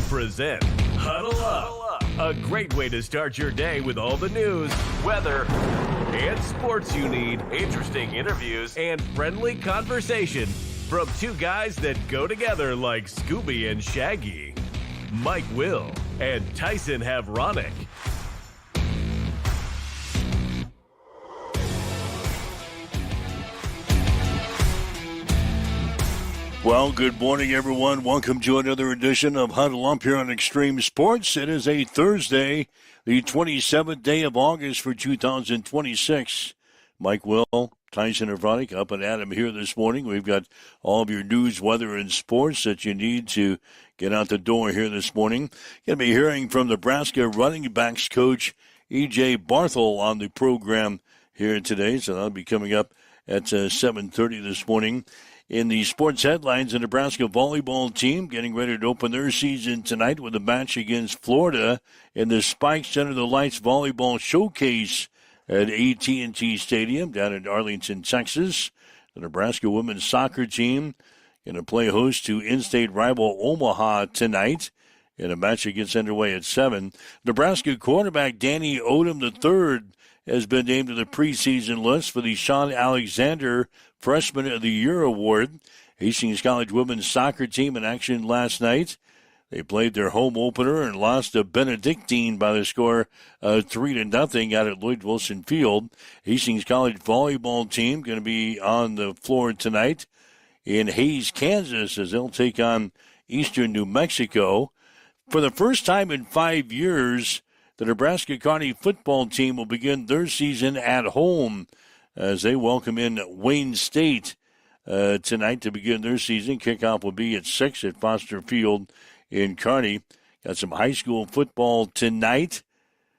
present Huddle Up, a great way to start your day with all the news, weather, and sports you need, interesting interviews, and friendly conversation from two guys that go together like Scooby and Shaggy, Mike Will and Tyson Havronic. Well, good morning, everyone. Welcome to another edition of Huddle Up here on Extreme Sports. It is a Thursday, the 27th day of August for 2026. Mike Will, Tyson Havronic, up and Adam here this morning. We've got all of your news, weather, and sports that you need to get out the door here this morning. Going to be hearing from Nebraska running backs coach E.J. Barthel on the program here today, so that'll be coming up at 7:30 this morning. In the sports headlines, the Nebraska volleyball team getting ready to open their season tonight with a match against Florida in the Spikes Under the Lights Volleyball Showcase at AT&T Stadium down in Arlington, Texas. The Nebraska women's soccer team going to play host to in-state rival Omaha tonight in a match that gets underway at 7. Nebraska quarterback Danny Odom III has been named to the preseason list for the Sean Alexander Freshman of the Year award. Hastings College women's soccer team in action last night. They played their home opener and lost to Benedictine by the score of 3-0 out at Lloyd Wilson Field. Hastings College volleyball team going to be on the floor tonight in Hays, Kansas, as they'll take on Eastern New Mexico. For the first time in 5 years, the Nebraska Kearney football team will begin their season at home as they welcome in Wayne State tonight to begin their season. Kickoff will be at 6 at Foster Field in Kearney. Got some high school football tonight.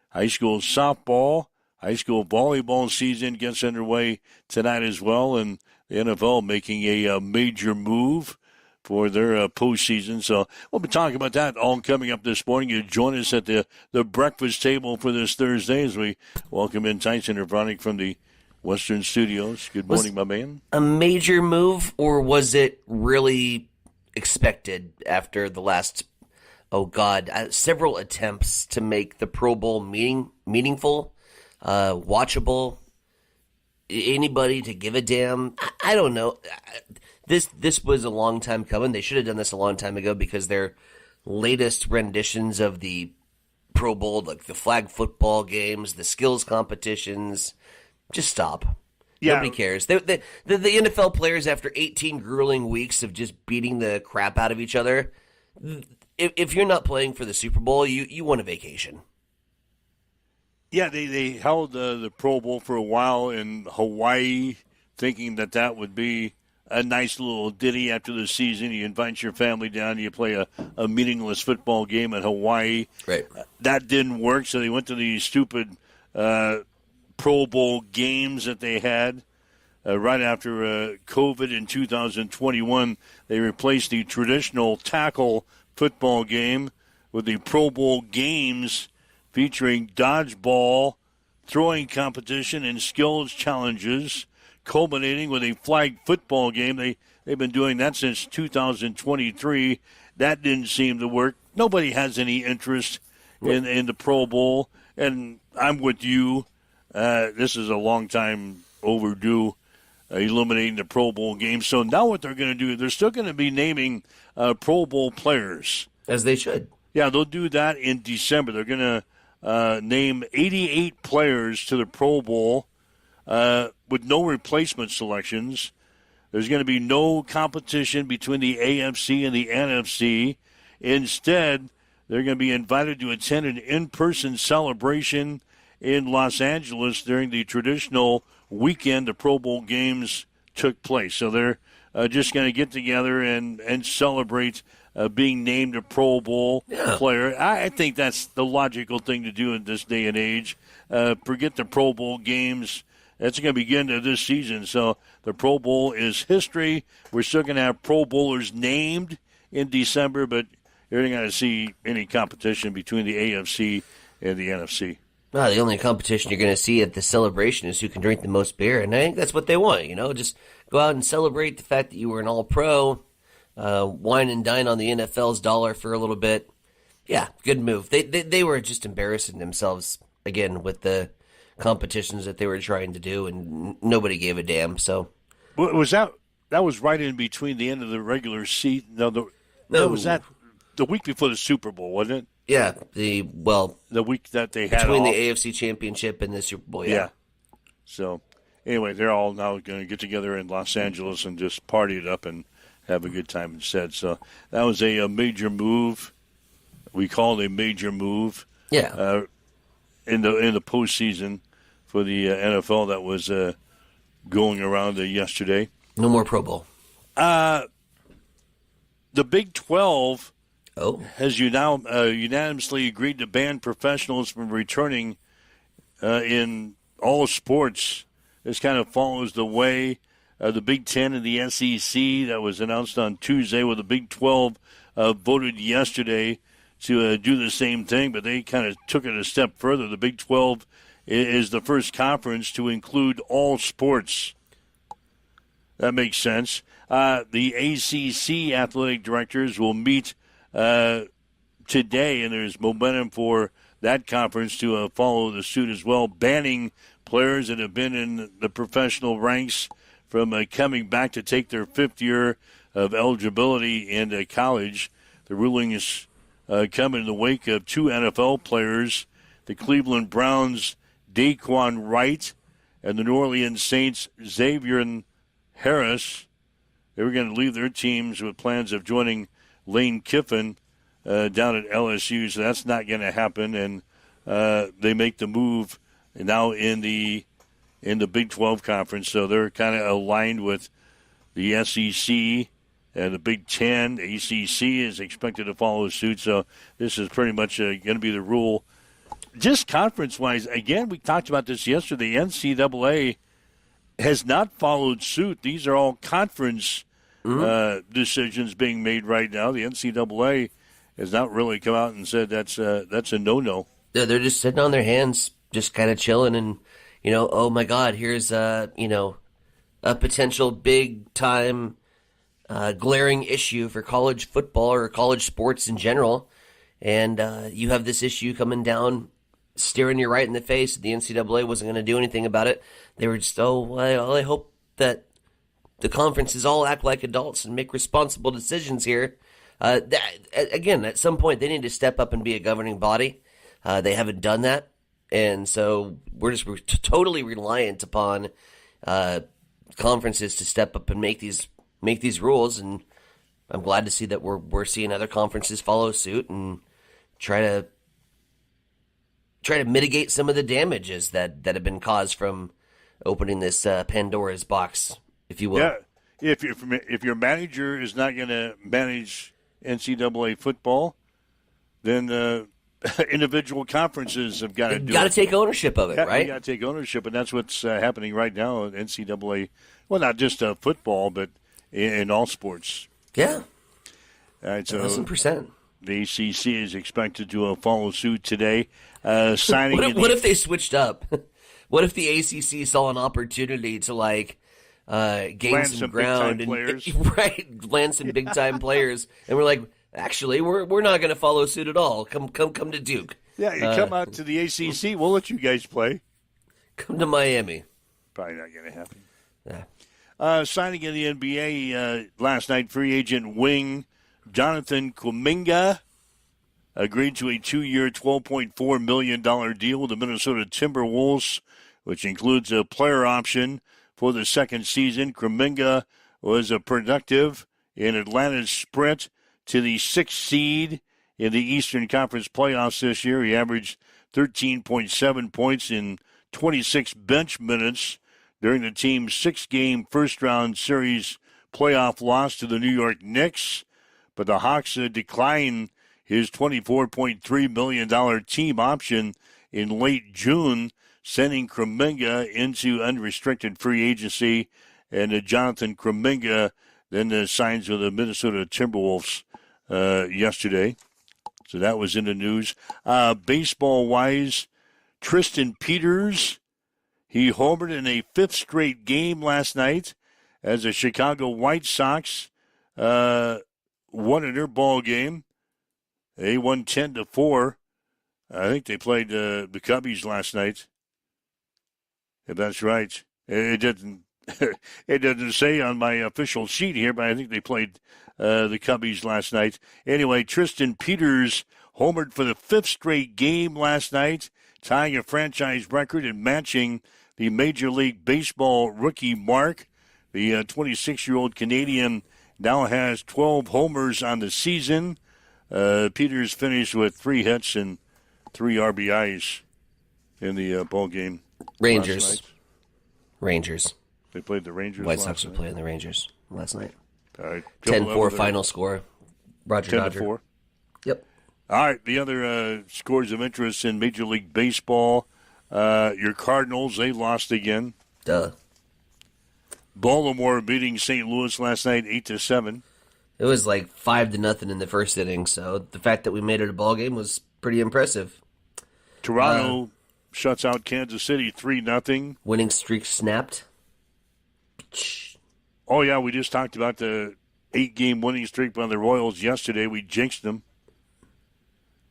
High school softball, high school volleyball season gets underway tonight as well. And the NFL making a major move for their postseason. So we'll be talking about that all coming up this morning. You join us at the breakfast table for this Thursday as we welcome in Tyson Havronic from the Western Studios. Good morning, my man. A major move, or was it really expected after the last, several attempts to make the Pro Bowl meaningful, watchable, anybody to give a damn? I don't know. This was a long time coming. They should have done this a long time ago because their latest renditions of the Pro Bowl, like the flag football games, the skills competitions, just stop. Yeah. Nobody cares. The NFL players, after 18 grueling weeks of just beating the crap out of each other, if you're not playing for the Super Bowl, you want a vacation. Yeah, they held the Pro Bowl for a while in Hawaii, thinking that would be a nice little ditty after the season. You invite your family down, you play a meaningless football game in Hawaii. Right. That didn't work, so they went to the stupid Pro Bowl games that they had right after COVID in 2021. They replaced the traditional tackle football game with the Pro Bowl games featuring dodgeball, throwing competition, and skills challenges, culminating with a flag football game. They've been doing that since 2023. That didn't seem to work. Nobody has any interest in the Pro Bowl, and I'm with you. This is a long time overdue, eliminating the Pro Bowl game. So now what they're going to do, they're still going to be naming Pro Bowl players. As they should. Yeah, they'll do that in December. They're going to name 88 players to the Pro Bowl with no replacement selections. There's going to be no competition between the AFC and the NFC. Instead, they're going to be invited to attend an in-person celebration in Los Angeles during the traditional weekend the Pro Bowl games took place. So they're just going to get together and celebrate being named a Pro Bowl player. I think that's the logical thing to do in this day and age. Forget the Pro Bowl games. That's going to begin this season. So the Pro Bowl is history. We're still going to have Pro Bowlers named in December, but you're not going to see any competition between the AFC and the NFC. No, the only competition you're going to see at the celebration is who can drink the most beer, and I think that's what they want, just go out and celebrate the fact that you were an all-pro, wine and dine on the NFL's dollar for a little bit, Yeah, good move. They were just embarrassing themselves again with the competitions that they were trying to do, and nobody gave a damn. So Was that was right in between the end of the regular season? No. Was that the week before the Super Bowl, wasn't it? yeah, The week that they had between off. the AFC Championship and the Super Bowl. Yeah. So, anyway, they're all now going to get together in Los Angeles and just party it up and have a good time instead. So that was a major move. We call it a major move. Yeah. In the postseason for the NFL that was going around yesterday. No more Pro Bowl. The Big 12 has unanimously agreed to ban professionals from returning in all sports. This kind of follows the way the Big Ten and the SEC that was announced on Tuesday, where the Big 12 voted yesterday to do the same thing, but they kind of took it a step further. The Big 12 is the first conference to include all sports. That makes sense. The ACC athletic directors will meet today, and there's momentum for that conference to follow the suit as well, banning players that have been in the professional ranks from coming back to take their fifth year of eligibility in college. The ruling is coming in the wake of two NFL players, the Cleveland Browns' Daquan Wright and the New Orleans Saints' Xavier Harris. They were going to leave their teams with plans of joining Lane Kiffin down at LSU, so that's not going to happen. And they make the move now in the Big 12 conference, so they're kind of aligned with the SEC and the Big Ten. The ACC is expected to follow suit, so this is pretty much going to be the rule. Just conference-wise, again, we talked about this yesterday. The NCAA has not followed suit. These are all conference decisions being made right now. The NCAA has not really come out and said that's a no-no. They're just sitting on their hands, just kind of chilling, and oh my God, here's a potential big-time glaring issue for college football or college sports in general, and you have this issue coming down, staring you right in the face. The NCAA wasn't going to do anything about it. They were just, I hope that the conferences all act like adults and make responsible decisions here. Again, at some point, they need to step up and be a governing body. They haven't done that, and so we're totally reliant upon conferences to step up and make these rules. And I'm glad to see that we're seeing other conferences follow suit and try to mitigate some of the damages that have been caused from opening this Pandora's box, if you will. Yeah, if your manager is not going to manage NCAA football, then individual conferences have got to do it. Got to take ownership of it, right? You got to take ownership, and that's what's happening right now at NCAA. Well, not just football, but in all sports. Yeah. All right, so 1,000%. the ACC is expected to follow suit today. Signing. What if they switched up? What if the ACC saw an opportunity to gain some ground and land some big time players, and we're like, actually, we're not going to follow suit at all. Come to Duke. Yeah, you come out to the ACC. We'll let you guys play. Come to Miami. Probably not going to happen. Yeah. Signing in the NBA last night, free agent wing Jonathan Kuminga agreed to a 2-year, $12.4 million deal with the Minnesota Timberwolves, which includes a player option for the second season. Kuminga was productive in Atlanta's sprint to the 6th seed in the Eastern Conference playoffs this year. He averaged 13.7 points in 26 bench minutes during the team's 6-game first-round series playoff loss to the New York Knicks. But the Hawks declined his $24.3 million team option in late June, sending Kuminga into unrestricted free agency. And Jonathan Kuminga then signs with the Minnesota Timberwolves yesterday. So that was in the news. Baseball-wise, Tristan Peters, he homered in a 5th straight game last night as the Chicago White Sox won in their ball game. They won 10-4. I think they played the Cubbies last night. If that's right. It didn't it doesn't say on my official sheet here, but I think they played the Cubbies last night. Anyway, Tristan Peters homered for the 5th straight game last night, tying a franchise record and matching the Major League Baseball rookie mark. The 26-year-old Canadian now has 12 homers on the season. Peters finished with 3 hits and 3 RBIs in the ball game. Rangers. They played the Rangers. White Sox were playing the Rangers last night. All right. 10-4 final score. Roger 10-4. Yep. All right. The other scores of interest in Major League Baseball. Your Cardinals, they lost again. Duh. Baltimore beating St. Louis last night 8-7. It was like 5-0 in the first inning, so the fact that we made it a ball game was pretty impressive. Toronto shuts out Kansas City 3-0. Winning streak snapped. Oh, yeah, we just talked about the 8-game winning streak by the Royals yesterday. We jinxed them.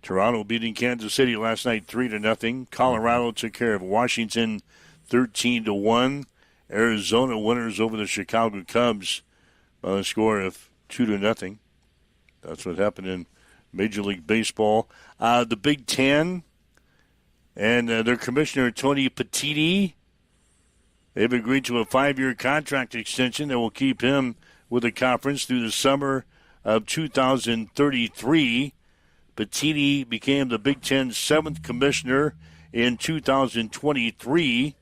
Toronto beating Kansas City last night 3-0. Colorado took care of Washington 13-1. Arizona winners over the Chicago Cubs by a score of 2-0. That's what happened in Major League Baseball. The Big Ten and their commissioner, Tony Petitti, they've agreed to a 5-year contract extension that will keep him with the conference through the summer of 2033. Petitti became the Big Ten's 7th commissioner in 2023.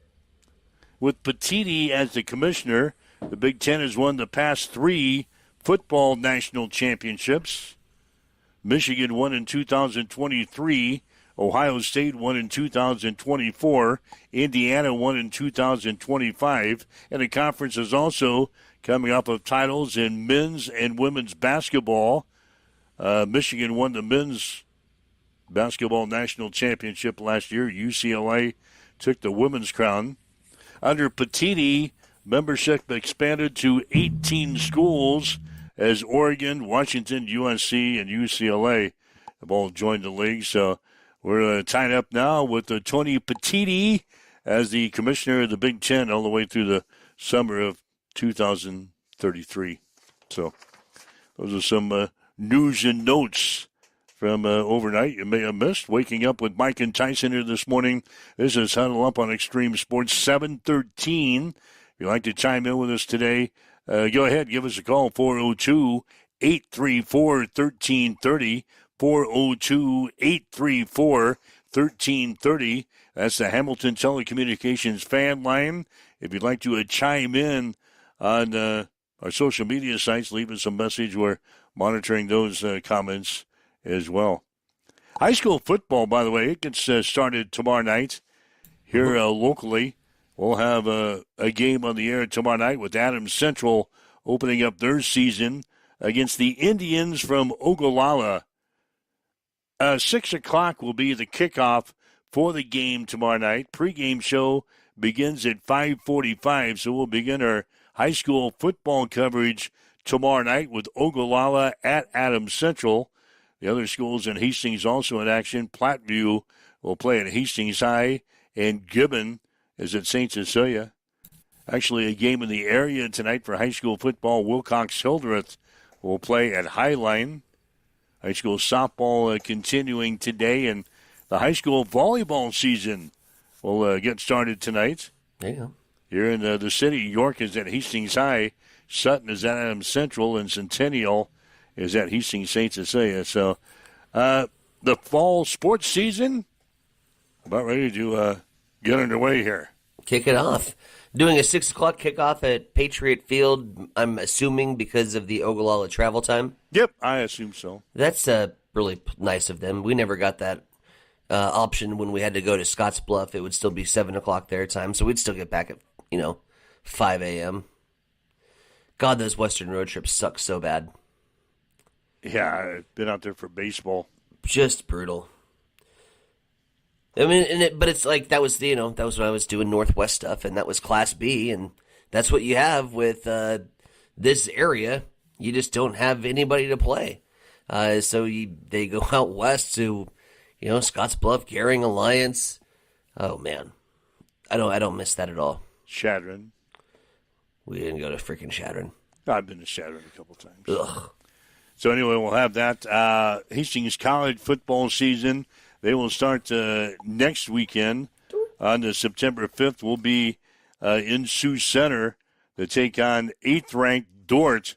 With Petitti as the commissioner, the Big Ten has won the past 3 football national championships. Michigan won in 2023. Ohio State won in 2024. Indiana won in 2025. And the conference is also coming off of titles in men's and women's basketball. Michigan won the men's basketball national championship last year. UCLA took the women's crown. Under Petitti, membership expanded to 18 schools as Oregon, Washington, USC, and UCLA have all joined the league. So we're tied up now with Tony Petitti as the commissioner of the Big Ten all the way through the summer of 2033. So those are some news and notes from overnight you may have missed. Waking up with Mike and Tyson here this morning. This is Huddle Up on Extreme Sports 713. If you'd like to chime in with us today, go ahead, give us a call, 402-834-1330, 402-834-1330. That's the Hamilton Telecommunications fan line. If you'd like to chime in on our social media sites, leave us a message. We're monitoring those comments as well. High school football, by the way, it gets started tomorrow night here locally. We'll have a game on the air tomorrow night with Adams Central opening up their season against the Indians from Ogallala. 6 o'clock will be the kickoff for the game tomorrow night. Pre-game show begins at 5:45, so we'll begin our high school football coverage tomorrow night with Ogallala at Adams Central. The other schools in Hastings also in action. Platteview will play at Hastings High, and Gibbon is at St. Cecilia. Actually, a game in the area tonight for high school football. Wilcox-Hildreth will play at Highline. High school softball continuing today, and the high school volleyball season will get started tonight. There you go. Here in the city, York is at Hastings High. Sutton is at Adams Central, and Centennial is at Hastings St. Cecilia. So the fall sports season about ready to get underway here. Kick it off. Doing a 6 o'clock kickoff at Patriot Field, I'm assuming because of the Ogallala travel time. Yep, I assume so. That's really nice of them. We never got that option when we had to go to Scottsbluff. It would still be 7 o'clock their time, so we'd still get back at, 5 a.m. God, those Western road trips suck so bad. Yeah, I've been out there for baseball. Just brutal. I mean, but it's like that was when I was doing Northwest stuff, and that was Class B, and that's what you have with this area. You just don't have anybody to play. They go out west to, Scottsbluff, Gehring Alliance. Oh man, I don't miss that at all. Chadron. We didn't go to freaking Chadron. I've been to Chadron a couple times. Ugh. So anyway, we'll have that. Hastings College football season. They will start next weekend on September 5th. We'll be in Sioux Center to take on 8th-ranked Dordt.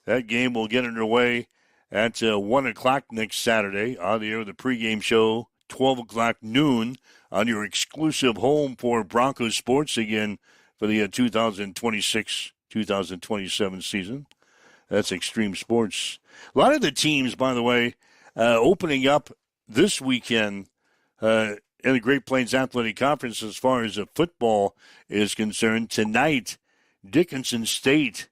That game will get underway at 1 o'clock next Saturday. On the air with the pregame show, 12 o'clock noon on your exclusive home for Broncos sports again for the 2026-2027 season. That's Extreme Sports. A lot of the teams, by the way, opening up this weekend in the Great Plains Athletic Conference as far as football is concerned. Tonight, Dickinson State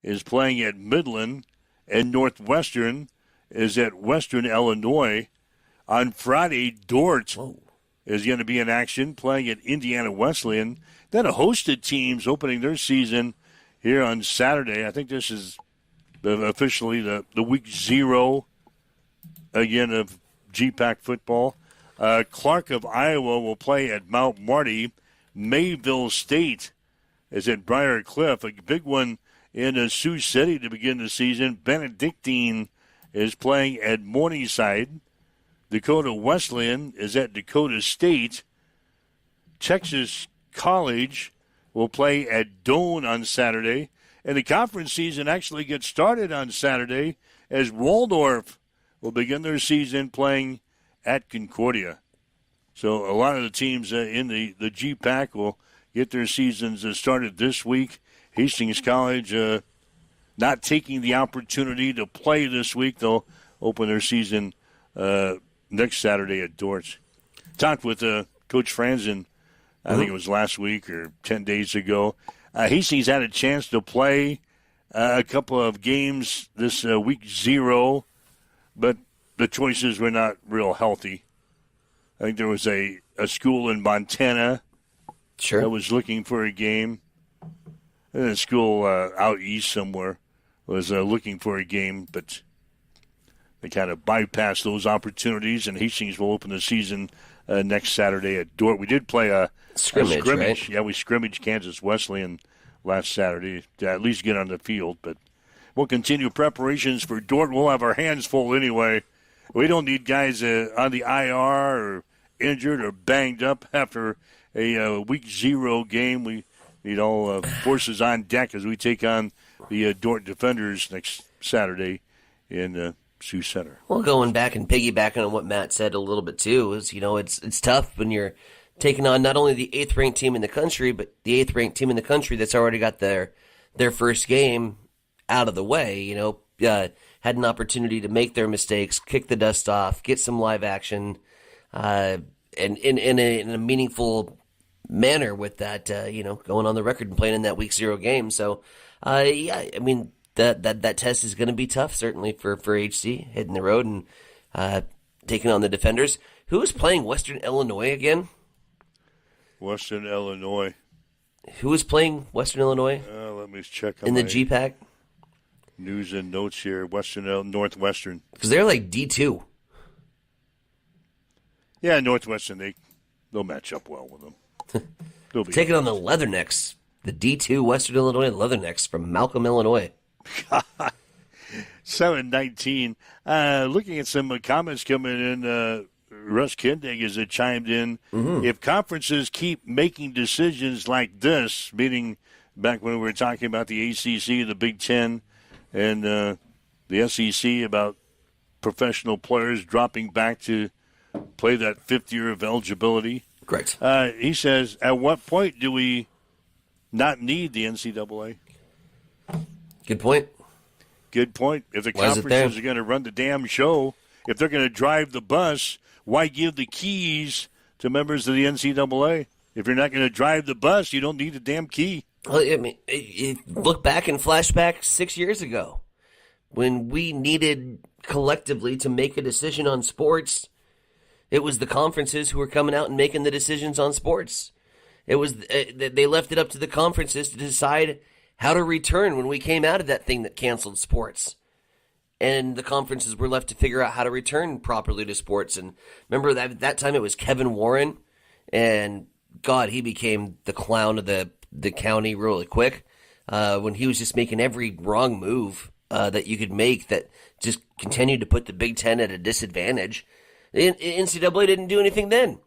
is playing at Midland, and Northwestern is at Western Illinois. On Friday, Dordt is going to be in action, playing at Indiana Wesleyan. Then a host of teams opening their season here on Saturday. I think this is officially the week 0, again, of GPAC football. Clark of Iowa will play at Mount Marty. Mayville State is at Briar Cliff, a big one in Sioux City to begin the season. Benedictine is playing at Morningside. Dakota Wesleyan is at Dakota State. Texas College will play at Doane on Saturday. And the conference season actually gets started on Saturday as Waldorf will begin their season playing at Concordia. So a lot of the teams in the GPAC will get their seasons started this week. Hastings College not taking the opportunity to play this week. They'll open their season next Saturday at Dordt. Talked with Coach Franzen, I think it was last week or 10 days ago. Hastings had a chance to play a couple of games this week 0, but the choices were not real healthy. I think there was a school in Montana that was looking for a game. And a school out east somewhere was looking for a game, but they kind of bypassed those opportunities, and Hastings will open the season next Saturday at Dordt. We did play a scrimmage. Right? Yeah, we scrimmaged Kansas Wesleyan last Saturday to at least get on the field, but we'll continue preparations for Dordt. We'll have our hands full anyway. We don't need guys on the IR or injured or banged up after a week 0 game. We need all forces on deck as we take on the Dordt Defenders next Saturday in Sioux Center. Well, going back and piggybacking on what Matt said a little bit too is, it's tough when you're taking on not only the 8th ranked team in the country, but the 8th ranked team in the country that's already got their first game out of the way. Had an opportunity to make their mistakes, kick the dust off, get some live action, and in a meaningful manner with that, going on the record and playing in that week 0 game. So, that test is going to be tough, certainly for HC, hitting the road and taking on the Defenders. Who is playing Western Illinois again? Western Illinois. Who is playing Western Illinois? Let me check on in the GPAC. News and notes here. Northwestern. Because they're like D2. Yeah, Northwestern, they'll match up well with them. Taking on the Leathernecks, the D2 Western Illinois Leathernecks from Malcolm, Illinois. 7:19. Looking at some comments coming in, Russ Kindig has chimed in. Mm-hmm. If conferences keep making decisions like this, meaning back when we were talking about the ACC, the Big Ten, and the SEC about professional players dropping back to play that 5th year of eligibility. Correct. He says, at what point do we not need the NCAA? Good point. Good point. If the conferences are going to run the damn show, if they're going to drive the bus, why give the keys to members of the NCAA? If you're not going to drive the bus, you don't need the damn key. Well, look back and flashback 6 years ago when we needed collectively to make a decision on sports. It was the conferences who were coming out and making the decisions on sports. It was they left it up to the conferences to decide how to return when we came out of that thing that canceled sports. and the conferences were left to figure out how to return properly to sports. And remember that time it was Kevin Warren, and God, he became the clown of the county really quick when he was just making every wrong move that you could make that just continued to put the Big Ten at a disadvantage. The NCAA didn't do anything then.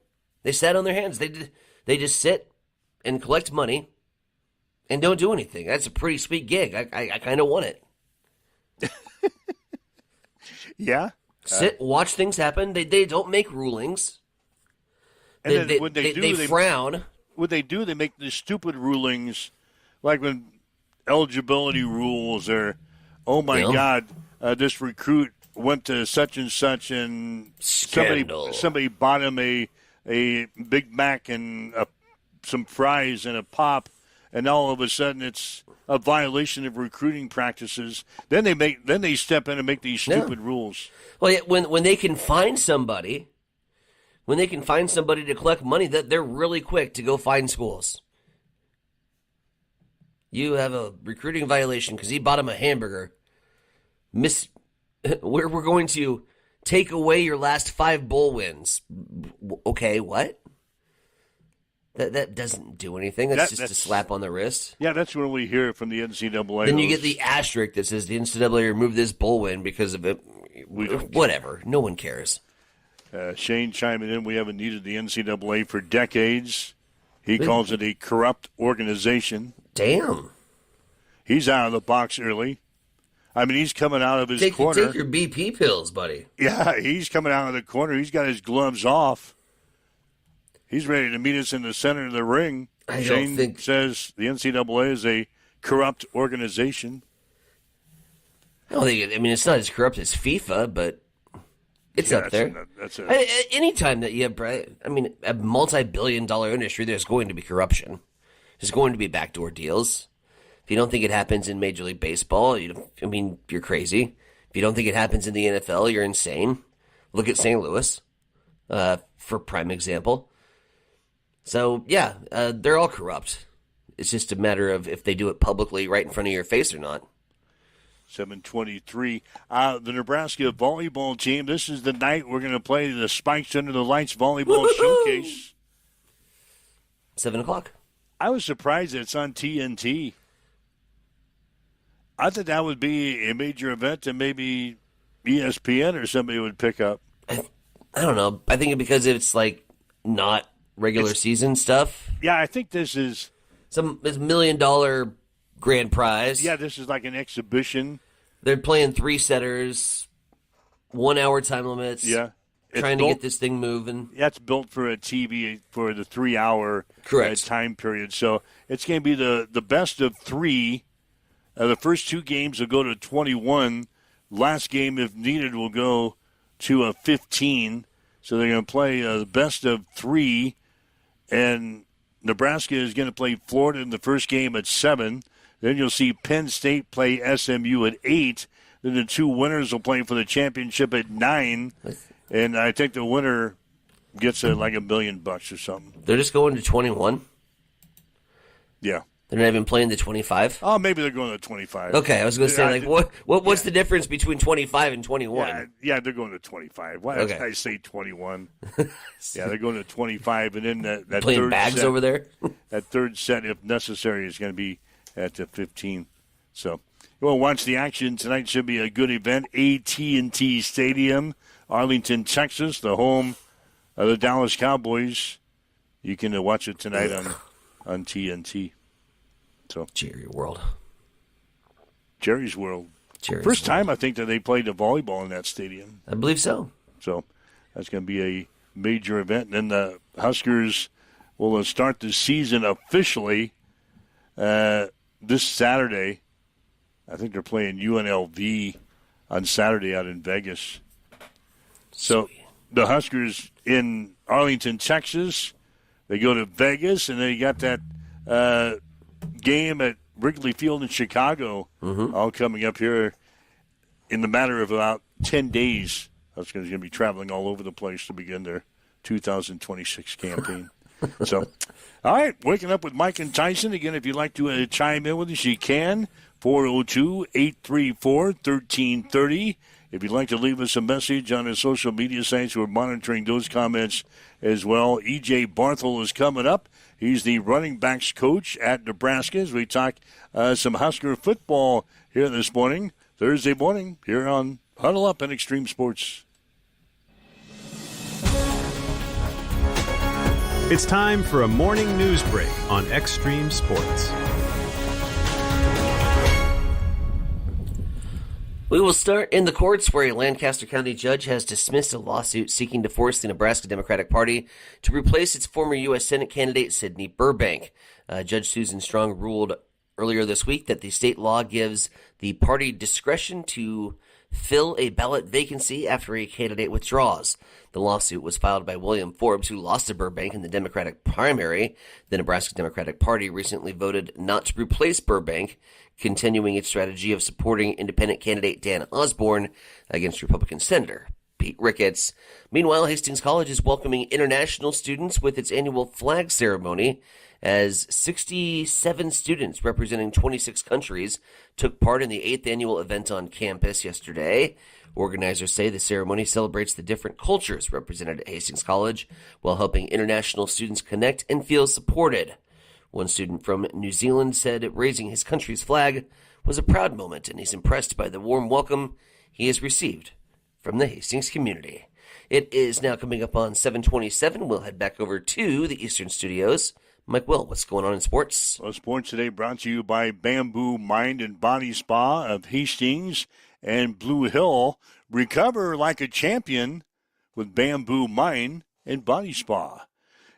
They sat on their hands. They just sit and collect money and don't do anything. That's a pretty sweet gig. I kind of want it. Yeah. Sit, watch things happen. They don't make rulings. And then when they do, they frown. What they do, they make the stupid rulings, like when eligibility rules or, oh my God, this recruit went to such and such, and somebody bought him a Big Mac and some fries and a pop, and all of a sudden it's a violation of recruiting practices. Then they step in and make these stupid rules. Well, yeah, when they can find somebody. When they can find somebody to collect money, that they're really quick to go find schools. You have a recruiting violation because he bought him a hamburger. We're going to take away your last 5 bowl wins. Okay, what? That doesn't do anything. That's just a slap on the wrist. Yeah, that's when we hear it from the NCAA. Then you get the asterisk that says the NCAA removed this bowl win because of it. Whatever. No one cares. Shane chiming in, we haven't needed the NCAA for decades. He calls it a corrupt organization. Damn. He's out of the box early. I mean, he's coming out of his corner. Take your BP pills, buddy. Yeah, he's coming out of the corner. He's got his gloves off. He's ready to meet us in the center of the ring. Shane says the NCAA is a corrupt organization. I don't think it's not as corrupt as FIFA, but it's up there. Anytime that you have, a multi-billion-dollar industry, there's going to be corruption. There's going to be backdoor deals. If you don't think it happens in Major League Baseball, you're crazy. If you don't think it happens in the NFL, you're insane. Look at St. Louis, for prime example. So, yeah, they're all corrupt. It's just a matter of if they do it publicly right in front of your face or not. 7:23. The Nebraska volleyball team, this is the night we're going to play the Spikes Under the Lights volleyball showcase. 7 o'clock. I was surprised that it's on TNT. I thought that would be a major event that maybe ESPN or somebody would pick up. I don't know. I think because it's not regular season stuff. Yeah, I think this is it's $1 million grand prize. Yeah, this is like an exhibition. They're playing 3-setters, 1 hour time limits. Yeah. Trying to get this thing moving. That's built for a TV for the 3 hour time period. So it's going to be the best of 3. The first 2 games will go to 21. Last game, if needed, will go to a 15. So they're going to play the best of 3. And Nebraska is going to play Florida in the first game at 7. Then you'll see Penn State play SMU at 8. Then the 2 winners will play for the championship at 9. And I think the winner gets like $1 million or something. They're just going to 21? Yeah. They're not even playing the 25? Oh, maybe they're going to 25. Okay, I was going to say, what's the difference between 25 and 21? Yeah, they're going to 25. Why did I say 21? Yeah, they're going to 25, and then that playing third bags set, over there? That third set, if necessary, is going to be at the 15. So, you want to watch the action tonight. Should be a good event. AT&T Stadium, Arlington, Texas, the home of the Dallas Cowboys. You can watch it tonight on TNT. So Jerry's World. First time I think that they played the volleyball in that stadium. I believe so. So that's going to be a major event. And then the Huskers will start the season officially this Saturday. I think they're playing UNLV on Saturday out in Vegas. So the Huskers in Arlington, Texas, they go to Vegas, and they got that game at Wrigley Field in Chicago, all coming up here in the matter of about 10 days. Huskers going to be traveling all over the place to begin their 2026 campaign. So, all right, waking up with Mike and Tyson. Again, if you'd like to chime in with us, you can. 402-834-1330. If you'd like to leave us a message on the social media sites, we're monitoring those comments as well. E.J. Barthel is coming up. He's the running backs coach at Nebraska as we talk some Husker football here this morning, Thursday morning, here on Huddle Up and Extreme Sports. It's time for a morning news break on Extreme Sports. We will start in the courts where a Lancaster County judge has dismissed a lawsuit seeking to force the Nebraska Democratic Party to replace its former U.S. Senate candidate Sidney Burbank. Judge Susan Strong ruled earlier this week that the state law gives the party discretion to fill a ballot vacancy after a candidate withdraws. The lawsuit was filed by William Forbes, who lost to Burbank in the Democratic primary. The Nebraska Democratic Party recently voted not to replace Burbank, continuing its strategy of supporting independent candidate Dan Osborne against Republican Senator Pete Ricketts. Meanwhile, Hastings College is welcoming international students with its annual flag ceremony, as 67 students representing 26 countries took part in the 8th annual event on campus yesterday. Organizers say the ceremony celebrates the different cultures represented at Hastings College while helping international students connect and feel supported. One student from New Zealand said raising his country's flag was a proud moment, and he's impressed by the warm welcome he has received from the Hastings community. It is now coming up on 7:27. We'll head back over to the Eastern Studios. Mike Will, what's going on in sports? Well, sports today brought to you by Bamboo Mind and Body Spa of Hastings and Blue Hill. Recover like a champion with Bamboo Mind and Body Spa.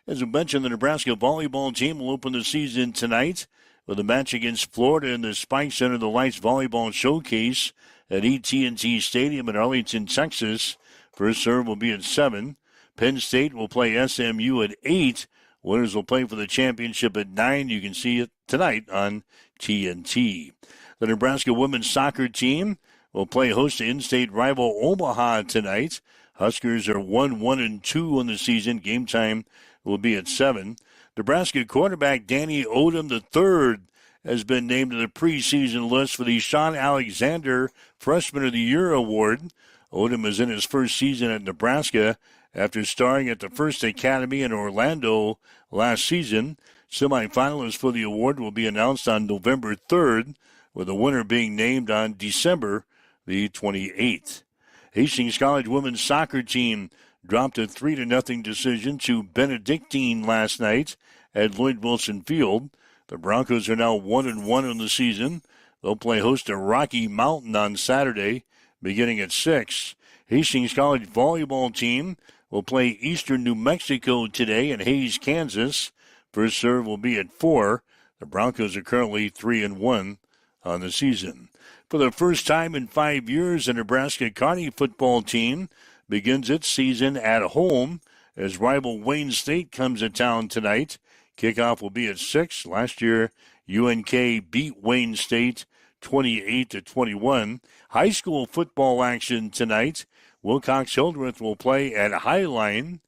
As we mentioned, the Nebraska volleyball team will open the season tonight with a match against Florida in the Spikes Under the Lights Volleyball Showcase at AT&T Stadium in Arlington, Texas. First serve will be at 7. Penn State will play SMU at 8. Winners will play for the championship at 9. You can see it tonight on TNT. The Nebraska women's soccer team will play host to in-state rival Omaha tonight. Huskers are 1-1-2 on the season. Game time will be at 7. Nebraska quarterback Danny Odom III has been named to the preseason list for the Sean Alexander Freshman of the Year award. Odom is in his first season at Nebraska after starring at the First Academy in Orlando last season. Semifinalists for the award will be announced on November 3rd, with the winner being named on December the 28th. Hastings College women's soccer team dropped a 3-0 decision to Benedictine last night at Lloyd Wilson Field. The Broncos are now 1-1 on the season. They'll play host to Rocky Mountain on Saturday, beginning at 6. Hastings College volleyball team will play Eastern New Mexico today in Hays, Kansas. First serve will be at 4. The Broncos are currently 3-1 on the season. For the first time in 5 years, the Nebraska Kearney football team begins its season at home as rival Wayne State comes to town tonight. Kickoff will be at 6. Last year, UNK beat Wayne State 28-21. High school football action tonight. Wilcox-Hildreth will play at Highline.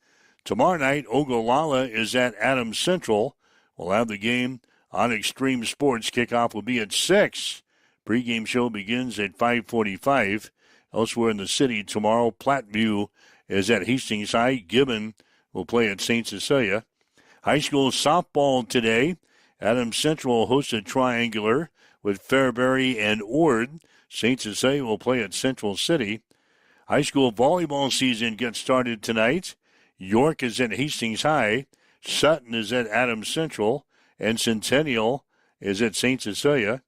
Tomorrow night, Ogallala is at Adams Central. We'll have the game on Extreme Sports. Kickoff will be at 6. Pre-game show begins at 5:45. Elsewhere in the city tomorrow, Platteview is at Hastings High. Gibbon will play at St. Cecilia. High school softball today. Adams Central hosts a triangular with Fairbury and Ord. St. Cecilia will play at Central City. High school volleyball season gets started tonight. York is at Hastings High. Sutton is at Adams Central. And Centennial is at St. Cecilia.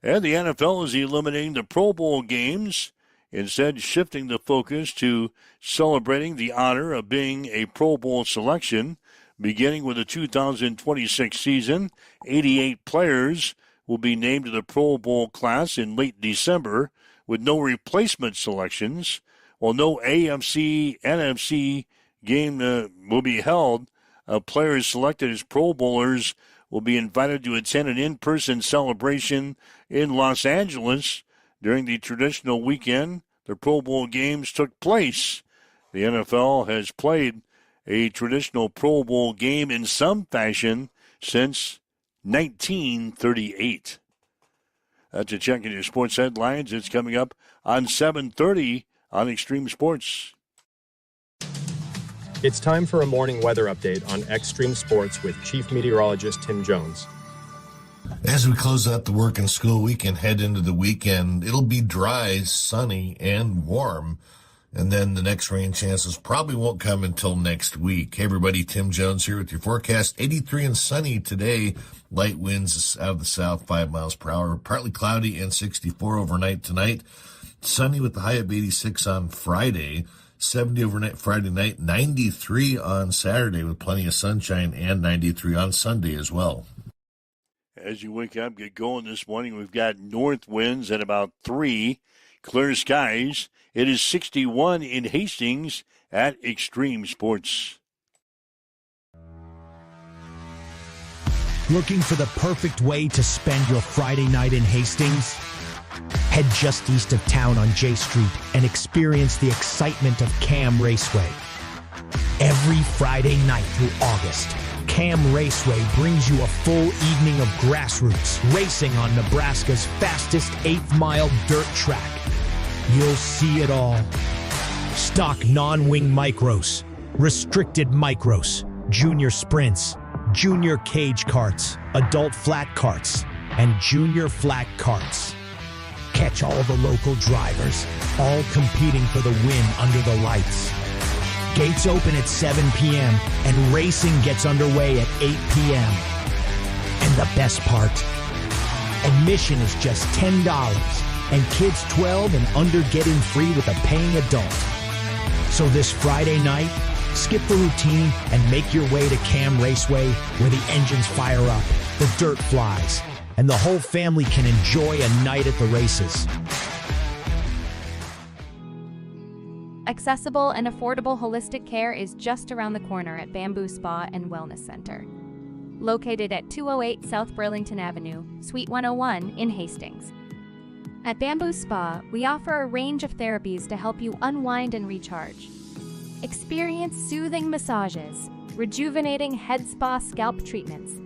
And the NFL is eliminating the Pro Bowl games, instead shifting the focus to celebrating the honor of being a Pro Bowl selection. Beginning with the 2026 season, 88 players will be named to the Pro Bowl class in late December with no replacement selections. While no AFC, NFC game will be held, players selected as Pro Bowlers will be invited to attend an in-person celebration in Los Angeles. During the traditional weekend the Pro Bowl games took place. The NFL has played a traditional Pro Bowl game in some fashion since 1938. That's a check in your sports headlines. It's coming up on 7:30 on Extreme Sports. It's time for a morning weather update on Extreme Sports with Chief Meteorologist Tim Jones. As we close out the work and school week and head into the weekend, it'll be dry, sunny, and warm. And then the next rain chances probably won't come until next week. Hey, everybody, Tim Jones here with your forecast. 83 and sunny today. Light winds out of the south, 5 miles per hour. Partly cloudy and 64 overnight tonight. Sunny with the high of 86 on Friday. 70 overnight Friday night. 93 on Saturday with plenty of sunshine, and 93 on Sunday as well. As you wake up, get going this morning, we've got north winds at about 3, clear skies. It is 61 in Hastings at Extreme Sports. Looking for the perfect way to spend your Friday night in Hastings? Head just east of town on J Street and experience the excitement of Cam Raceway. Every Friday night through August, Cam Raceway brings you a full evening of grassroots racing on Nebraska's fastest 8th-mile dirt track. You'll see it all. Stock non-wing micros, restricted micros, junior sprints, junior cage karts, adult flat karts, and junior flat karts. Catch all the local drivers, all competing for the win under the lights. Gates open at 7 p.m. and racing gets underway at 8 p.m. And the best part, admission is just $10, and kids 12 and under get in free with a paying adult. So this Friday night, skip the routine and make your way to Cam Raceway, where the engines fire up, the dirt flies, and the whole family can enjoy a night at the races. Accessible and affordable holistic care is just around the corner at Bamboo Spa and Wellness Center. Located at 208 South Burlington Avenue, Suite 101 in Hastings. At Bamboo Spa, we offer a range of therapies to help you unwind and recharge. Experience soothing massages, rejuvenating head spa scalp treatments,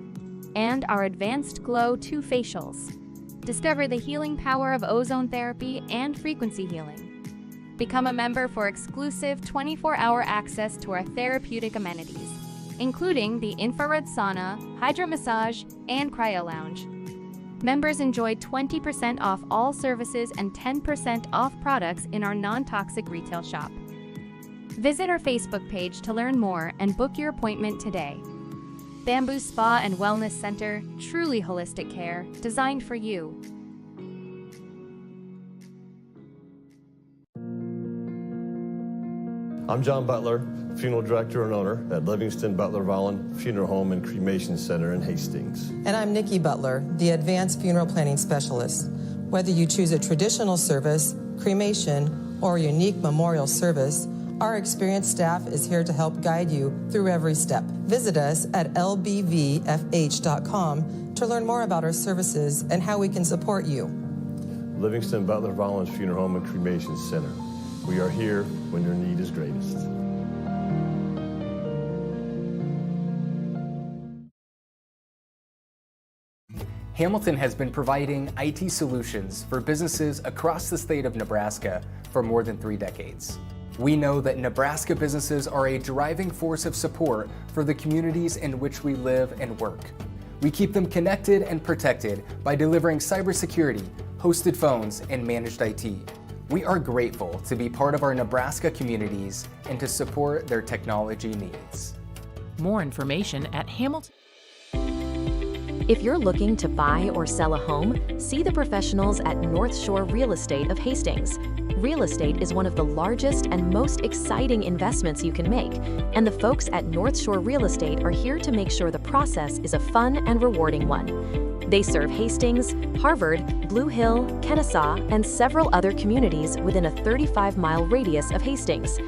and our Advanced Glow 2 facials. Discover the healing power of ozone therapy and frequency healing. Become a member for exclusive 24-hour access to our therapeutic amenities, including the infrared sauna, hydro massage, and cryo lounge. Members enjoy 20% off all services and 10% off products in our non-toxic retail shop. Visit our Facebook page to learn more and book your appointment today. Bamboo Spa and Wellness Center, truly holistic care, designed for you. I'm John Butler, Funeral Director and owner at Livingston Butler Volland Funeral Home and Cremation Center in Hastings. And I'm Nikki Butler, the Advanced Funeral Planning Specialist. Whether you choose a traditional service, cremation, or a unique memorial service, our experienced staff is here to help guide you through every step. Visit us at lbvfh.com to learn more about our services and how we can support you. Livingston Butler Volland Funeral Home and Cremation Center. We are here when your need is greatest. Hamilton has been providing IT solutions for businesses across the state of Nebraska for more than 3 decades. We know that Nebraska businesses are a driving force of support for the communities in which we live and work. We keep them connected and protected by delivering cybersecurity, hosted phones, and managed IT. We are grateful to be part of our Nebraska communities and to support their technology needs. More information at Hamilton. If you're looking to buy or sell a home, see the professionals at North Shore Real Estate of Hastings. Real estate is one of the largest and most exciting investments you can make, and the folks at North Shore Real Estate are here to make sure the process is a fun and rewarding one. They serve Hastings, Harvard, Blue Hill, Kennesaw, and several other communities within a 35-mile radius of Hastings.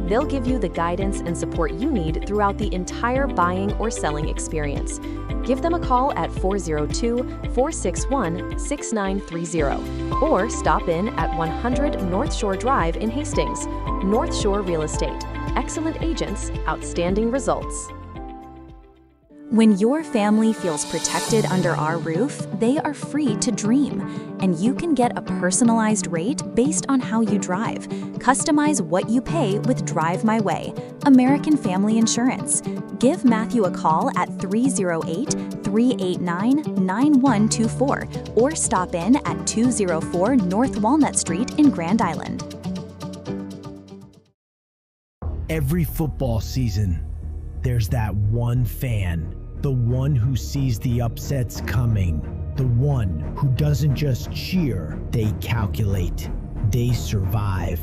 They'll give you the guidance and support you need throughout the entire buying or selling experience. Give them a call at 402-461-6930 or stop in at 100 North Shore Drive in Hastings. North Shore Real Estate. Excellent agents, outstanding results. When your family feels protected under our roof, they are free to dream. And you can get a personalized rate based on how you drive. Customize what you pay with Drive My Way, American Family Insurance. Give Matthew a call at 308-389-9124 or stop in at 204 North Walnut Street in Grand Island. Every football season, there's that one fan, the one who sees the upsets coming, the one who doesn't just cheer, they calculate, they survive.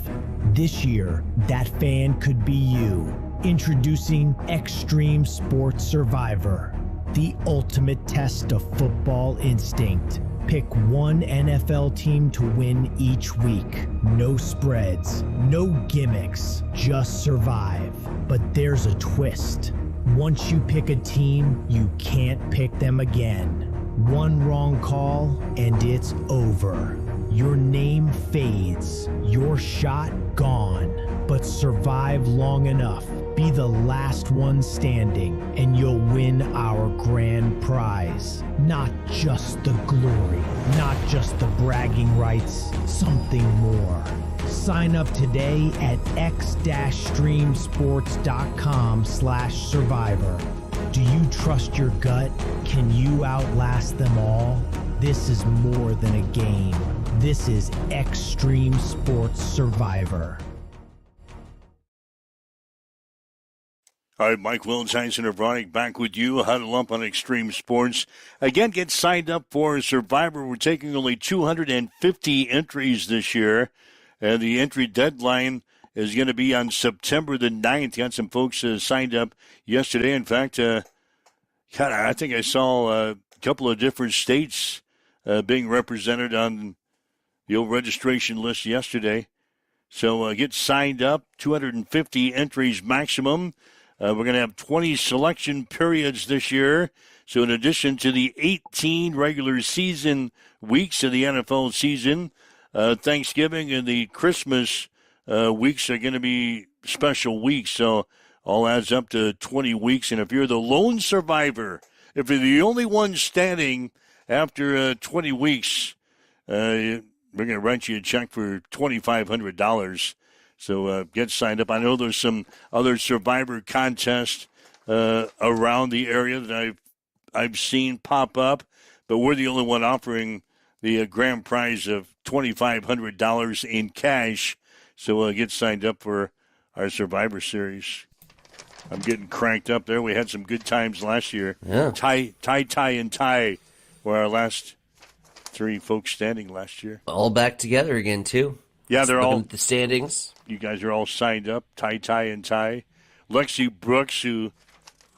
This year, that fan could be you. Introducing Extreme Sports Survivor, the ultimate test of football instinct. Pick one NFL team to win each week. No spreads, no gimmicks, just survive. But there's a twist. Once you pick a team, you can't pick them again. One wrong call, and it's over. Your name fades, your shot gone. But survive long enough, be the last one standing, and you'll win our grand prize. Not just the glory, not just the bragging rights, something more. Sign up today at x-streamsports.com/survivor. Do you trust your gut? Can you outlast them all? This is more than a game. This is Extreme Sports Survivor. All right, Mike Wildenstein of Bronick back with you. Huddle up on Extreme Sports. Again, get signed up for Survivor. We're taking only 250 entries this year, and the entry deadline is going to be on September the 9th. Got some folks signed up yesterday. In fact, I think I saw a couple of different states being represented on the old registration list yesterday. So get signed up, 250 entries maximum. We're going to have 20 selection periods this year. So in addition to the 18 regular season weeks of the NFL season, Thanksgiving and the Christmas weeks are going to be special weeks. So all adds up to 20 weeks. And if you're the lone survivor, if you're the only one standing after 20 weeks, we're going to write you a check for $2,500. So get signed up. I know there's some other Survivor contests around the area that I've seen pop up, but we're the only one offering the grand prize of $2,500 in cash. So get signed up for our Survivor Series. I'm getting cranked up there. We had some good times last year. Yeah. Ty were our last three folks standing last year. All back together again, too. Yeah, they're all the standings. You guys are all signed up. Ty. Lexi Brooks, who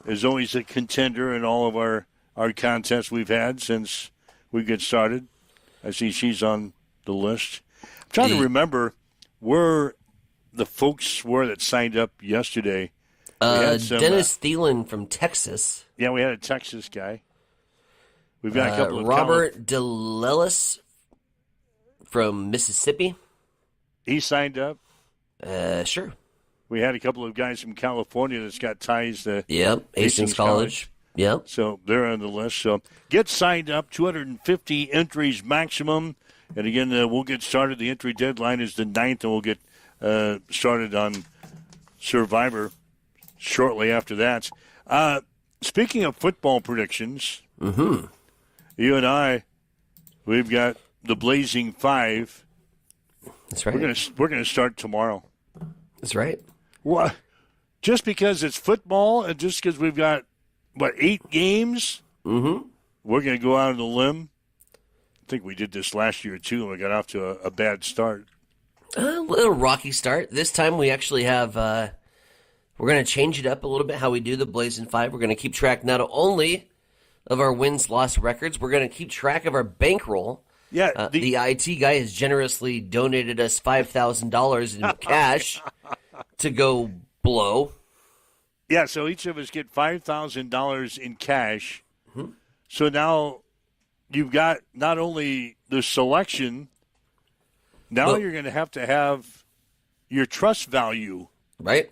is always a contender in all of our contests we've had since we get started. I see she's on the list. I'm trying to remember where the folks were that signed up yesterday. Dennis Thielen from Texas. Yeah, we had a Texas guy. We've got a couple of Robert DeLellis from Mississippi. He signed up. Sure. We had a couple of guys from California that's got ties to Hastings College. Yep. So they're on the list. So get signed up, 250 entries maximum. And again, we'll get started. The entry deadline is the 9th, and we'll get started on Survivor shortly after that. Speaking of football predictions, you and I, we've got the Blazing Five. That's right. We're gonna start tomorrow. That's right. Well, just because it's football and just because we've got 8 games, we're gonna go out on a limb. I think we did this last year too, and we got off to a bad start. A little rocky start. This time we actually have. We're gonna change it up a little bit. How we do the Blazing Five. We're gonna keep track not only of our wins-loss records. We're gonna keep track of our bankroll. Yeah, the IT guy has generously donated us $5,000 in cash to go blow. Yeah, so each of us get $5,000 in cash. So now you've got not only the selection, now you're going to have your trust value. Right.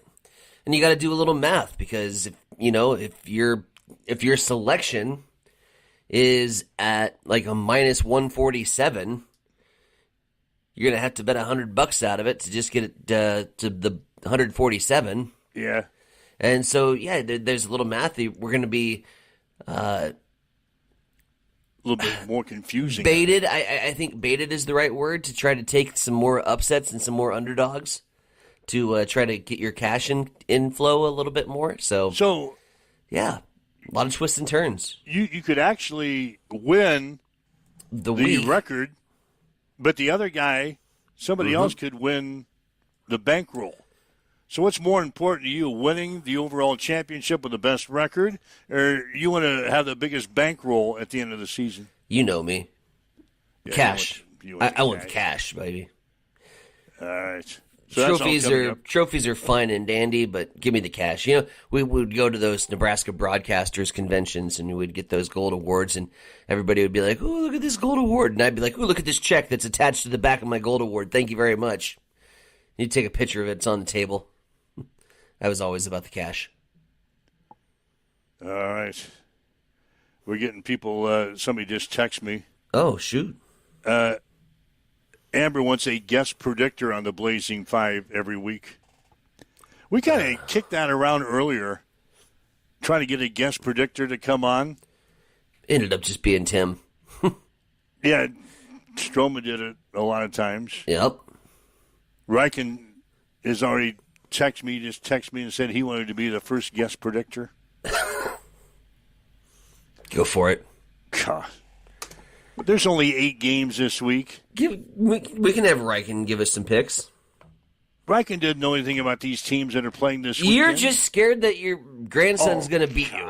And you got to do a little math because if your selection is at like a minus 147, you're gonna have to bet $100 out of it to just get it to the 147. Yeah. And so there's a little math. We're gonna be a little bit more confusing. Baited. I think baited is the right word to try to take some more upsets and some more underdogs to try to get your cash inflow a little bit more. So yeah, a lot of twists and turns. You could actually win the record, but the other guy, somebody else could win the bankroll. So what's more important to you, winning the overall championship with the best record, or you want to have the biggest bankroll at the end of the season? You know me. Yeah, cash. I want the cash, baby. All right. So trophies are fine and dandy, but give me the cash. We would go to those Nebraska broadcasters conventions and we would get those gold awards, and everybody would be like, "Oh, look at this gold award," and I'd be like, "Oh, look at this check that's attached to the back of my gold award. Thank you very much." You take a picture of it; it's on the table. I was always about the cash. All right, we're getting people. Somebody just texted me. Oh, shoot. Amber wants a guest predictor on the Blazing Five every week. We kind of kicked that around earlier, trying to get a guest predictor to come on. Ended up just being Tim. Yeah, Stroma did it a lot of times. Yep. Riken has already texted me and said he wanted to be the first guest predictor. Go for it. God. There's only 8 games this week. We can have Riken give us some picks. Riken didn't know anything about these teams that are playing this weekend. You're just scared that your grandson's going to beat you.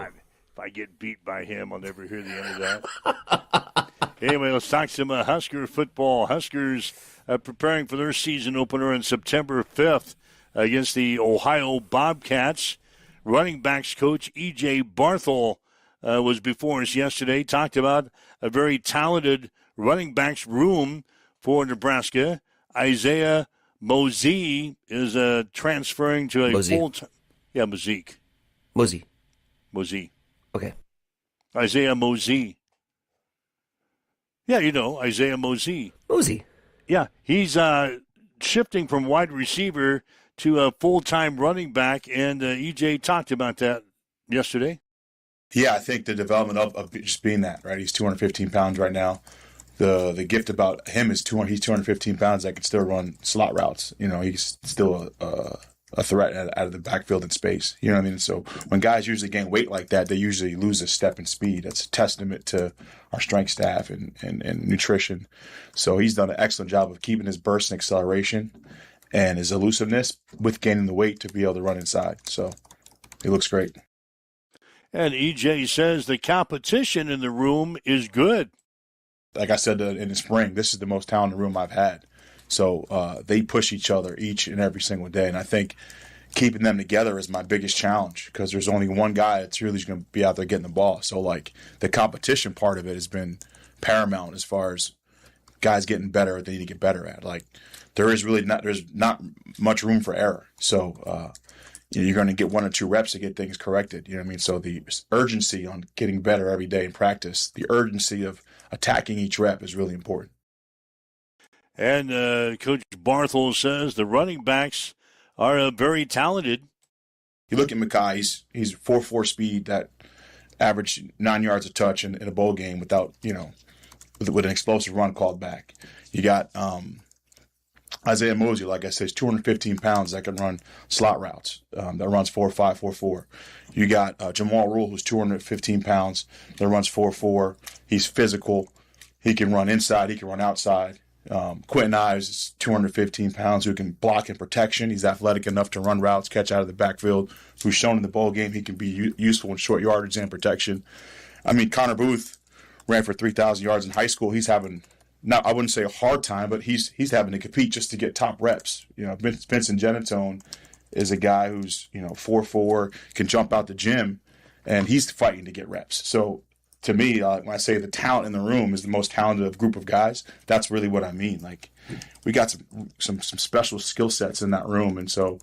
If I get beat by him, I'll never hear the end of that. Anyway, let's talk some Husker football. Huskers preparing for their season opener on September 5th against the Ohio Bobcats. Running backs coach E.J. Barthel was before us yesterday, talked about a very talented running backs room for Nebraska. Isaiah Mosey is transferring to a full-time. Yeah, Mosey. Okay. Isaiah Mosey. Yeah, Isaiah Mosey. Yeah, he's shifting from wide receiver to a full-time running back, and EJ talked about that yesterday. Yeah, I think the development of just being that, right? He's 215 pounds right now. The gift about him is he's 215 pounds that can still run slot routes. He's still a threat out of the backfield in space. You know what I mean? So when guys usually gain weight like that, they usually lose a step in speed. That's a testament to our strength staff and nutrition. So he's done an excellent job of keeping his burst and acceleration and his elusiveness with gaining the weight to be able to run inside. So he looks great. And EJ says the competition in the room is good. Like I said in the spring, this is the most talented room I've had. So they push each other each and every single day. And I think keeping them together is my biggest challenge because there's only one guy that's really going to be out there getting the ball. So, the competition part of it has been paramount as far as guys getting better at what they need to get better at. There's not much room for error. So, you're going to get 1 or 2 reps to get things corrected. You know what I mean? So the urgency on getting better every day in practice, the urgency of attacking each rep is really important. And Coach Barthel says the running backs are very talented. You look at Mekhi, he's 4.4 speed that averaged 9 yards a touch in a bowl game without, with an explosive run called back. You got Isaiah Mosey, like I said, is 215 pounds that can run slot routes, that runs 4.5, 4.4. You got Jamal Rule, who's 215 pounds, that runs 4.4. He's physical. He can run inside. He can run outside. Quentin Ives is 215 pounds who can block in protection. He's athletic enough to run routes, catch out of the backfield, who's shown in the bowl game he can be useful in short yardage and protection. I mean, Connor Booth ran for 3,000 yards in high school. He's having, I wouldn't say a hard time, but he's having to compete just to get top reps. Vincent Genatone is a guy who's, 4'4", can jump out the gym, and he's fighting to get reps. So to me, when I say the talent in the room is the most talented group of guys, that's really what I mean. We got some special skill sets in that room, and so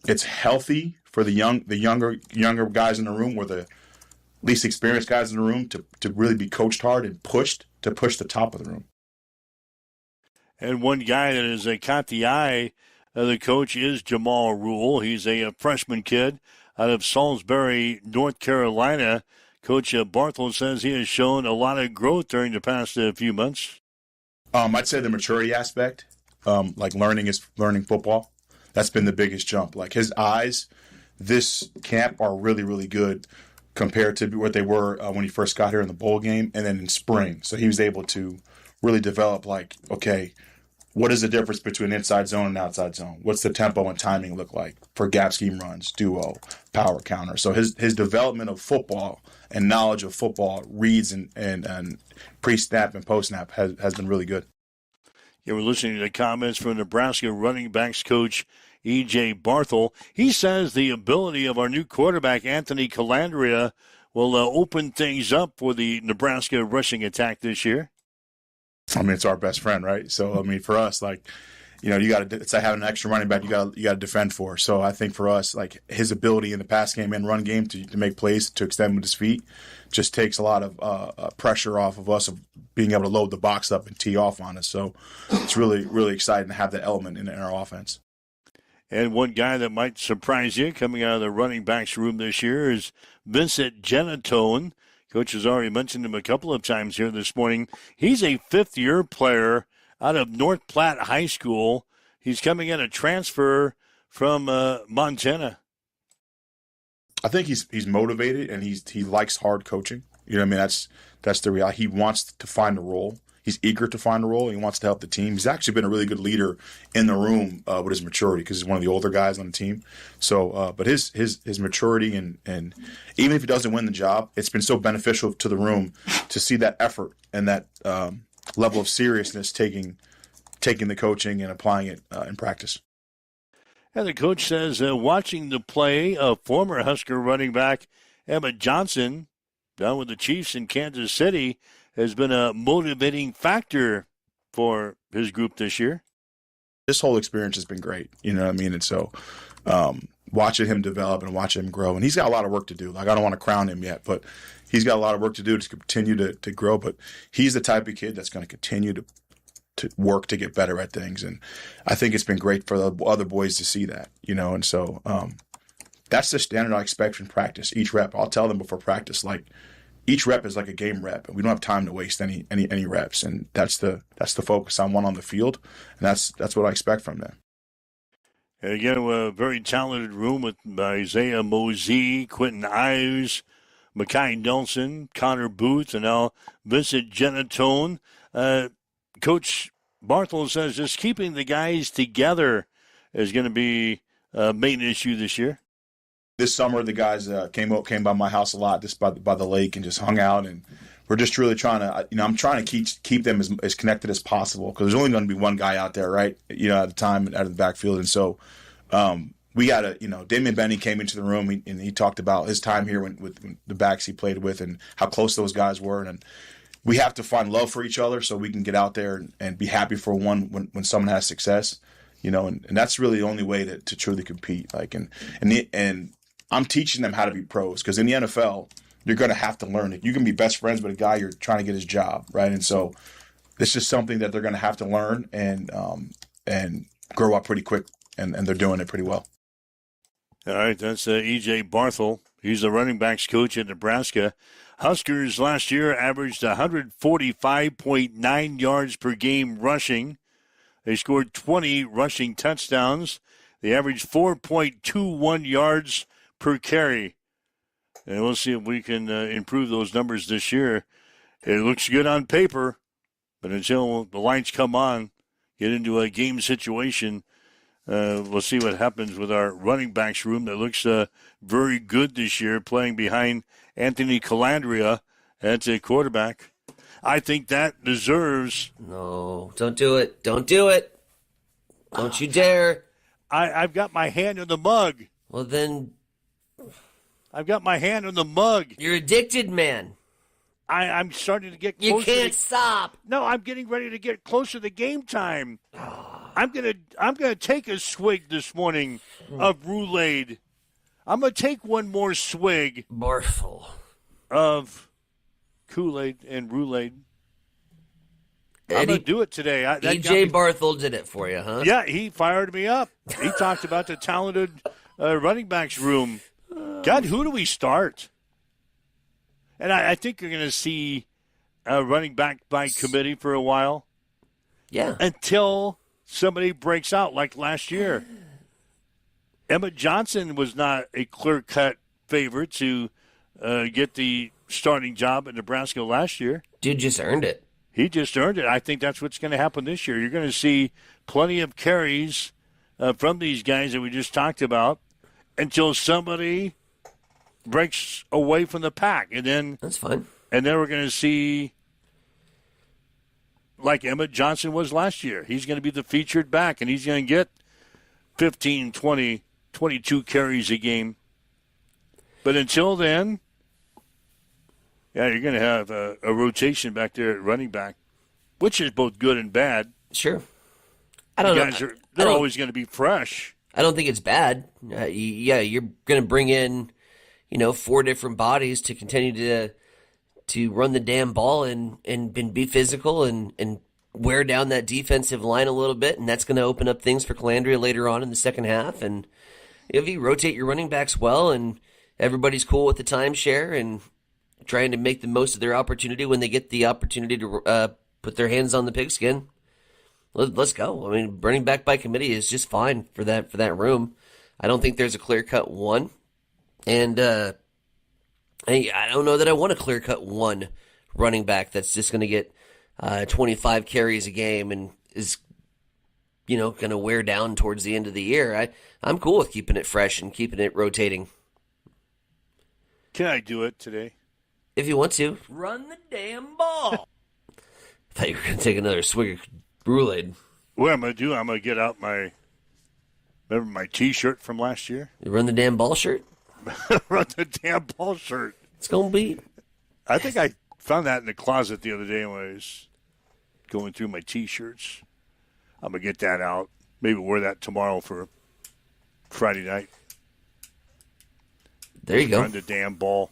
it's healthy for the younger guys in the room, or the least experienced guys in the room, to really be coached hard and pushed to push the top of the room. And one guy that has caught the eye of the coach is Jamal Rule. He's a freshman kid out of Salisbury, North Carolina. Coach Barthel says he has shown a lot of growth during the past few months. I'd say the maturity aspect, like learning football. That's been the biggest jump. Like his eyes this camp are really, really good compared to what they were when he first got here in the bowl game and then in spring. So he was able to really develop, like, okay, what is the difference between inside zone and outside zone? What's the tempo and timing look like for gap scheme runs, duo, power counter? So his development of football and knowledge of football, reads and pre-snap and post-snap has been really good. Yeah, we're listening to the comments from Nebraska running backs coach E.J. Barthel. He says the ability of our new quarterback, Anthony Calandria, will open things up for the Nebraska rushing attack this year. I mean, it's our best friend, right? So, I mean, for us, like, you know, it's like having an extra running back you got to defend for. So I think for us, like, his ability in the pass game and run game to make plays, to extend with his feet, just takes a lot of pressure off of us of being able to load the box up and tee off on us. So it's really, really exciting to have that element in our offense. And one guy that might surprise you coming out of the running backs room this year is Vincent Genatone. Coach has already mentioned him a couple of times here this morning. He's a fifth-year player out of North Platte High School. He's coming in a transfer from Montana. I think he's motivated and he likes hard coaching. You know what I mean? That's the reality. He wants to find a role. He's eager to find a role. He wants to help the team. He's actually been a really good leader in the room with his maturity because he's one of the older guys on the team. So, but his maturity and even if he doesn't win the job, it's been so beneficial to the room to see that effort and that level of seriousness taking the coaching and applying it in practice. And the coach says watching the play of former Husker running back Emmett Johnson down with the Chiefs in Kansas City has been a motivating factor for his group this year. This whole experience has been great, you know what I mean? And so watching him develop and watching him grow, and he's got a lot of work to do. Like, I don't want to crown him yet, but he's got a lot of work to do to continue to grow. But he's the type of kid that's going to continue to work to get better at things. And I think it's been great for the other boys to see that, you know. And so that's the standard I expect from practice. Each rep, I'll tell them before practice, like, each rep is like a game rep, and we don't have time to waste any reps. And that's the focus on the field, and that's what I expect from them. And again, a very talented room with Isaiah Mosey, Quentin Ives, Makai Nelson, Connor Booth, and now Vincent Genatone. Coach Barthel says just keeping the guys together is going to be a main issue this year. This summer, the guys came by my house a lot, just by the lake, and just hung out. And we're just really trying to, I'm trying to keep them as connected as possible, because there's only going to be one guy out there, right? At the time, out of the backfield. And so we got to, Damien Benny came into the room and he talked about his time here with the backs he played with and how close those guys were. And we have to find love for each other so we can get out there and be happy for one when someone has success, and that's really the only way to truly compete. And I'm teaching them how to be pros, because in the NFL, you're going to have to learn it. You can be best friends with a guy you're trying to get his job, right? And so this is something that they're going to have to learn and grow up pretty quick, and they're doing it pretty well. All right, that's E.J. Barthel. He's the running backs coach at Nebraska. Huskers last year averaged 145.9 yards per game rushing. They scored 20 rushing touchdowns. They averaged 4.21 yards per carry. And we'll see if we can improve those numbers this year. It looks good on paper, but until the lights come on, get into a game situation, we'll see what happens with our running backs room that looks very good this year, playing behind Anthony Calandria at a quarterback. I think that deserves... No, don't do it. Don't do it. Don't you dare. I've got my hand on the mug. Well, then... I've got my hand on the mug. You're addicted, man. I'm starting to get closer. You can't stop. No, I'm getting ready to get closer to game time. I'm gonna take a swig this morning of Roulade. I'm gonna take one more swig. Barful. Of Kool-Aid and Roulade. I'm going to do it today. E.J. Barthel did it for you, huh? Yeah, he fired me up. He talked about the talented running backs room. God, who do we start? And I think you're going to see a running back by committee for a while. Yeah. Until somebody breaks out like last year. Emmett Johnson was not a clear-cut favorite to get the starting job at Nebraska last year. Dude just earned it. He just earned it. I think that's what's going to happen this year. You're going to see plenty of carries from these guys that we just talked about until somebody breaks away from the pack. And then that's fine. And then we're going to see, like Emmett Johnson was last year, he's going to be the featured back, and he's going to get 15, 20, 22 carries a game. But until then, yeah, you're going to have a rotation back there at running back, which is both good and bad. Sure. I don't know. They're always going to be fresh. I don't think it's bad. You're going to bring in, 4 different bodies to continue to run the damn ball and be physical and wear down that defensive line a little bit, and that's going to open up things for Calandria later on in the second half. And if you rotate your running backs well and everybody's cool with the timeshare and trying to make the most of their opportunity when they get the opportunity to put their hands on the pigskin, let's go. I mean, running back by committee is just fine for that room. I don't think there's a clear-cut one. And I don't know that I want a clear-cut one running back that's just going to get 25 carries a game and is, going to wear down towards the end of the year. I'm cool with keeping it fresh and keeping it rotating. Can I do it today? If you want to. Run the damn ball. I thought you were going to take another swig of Roulade. What I'm going to do, I'm going to get out remember my T-shirt from last year? You run the damn ball shirt? Run the damn ball shirt. It's going to be. I think I found that in the closet the other day when I was going through my T-shirts. I'm going to get that out. Maybe wear that tomorrow for Friday night. There you go. Run the damn ball.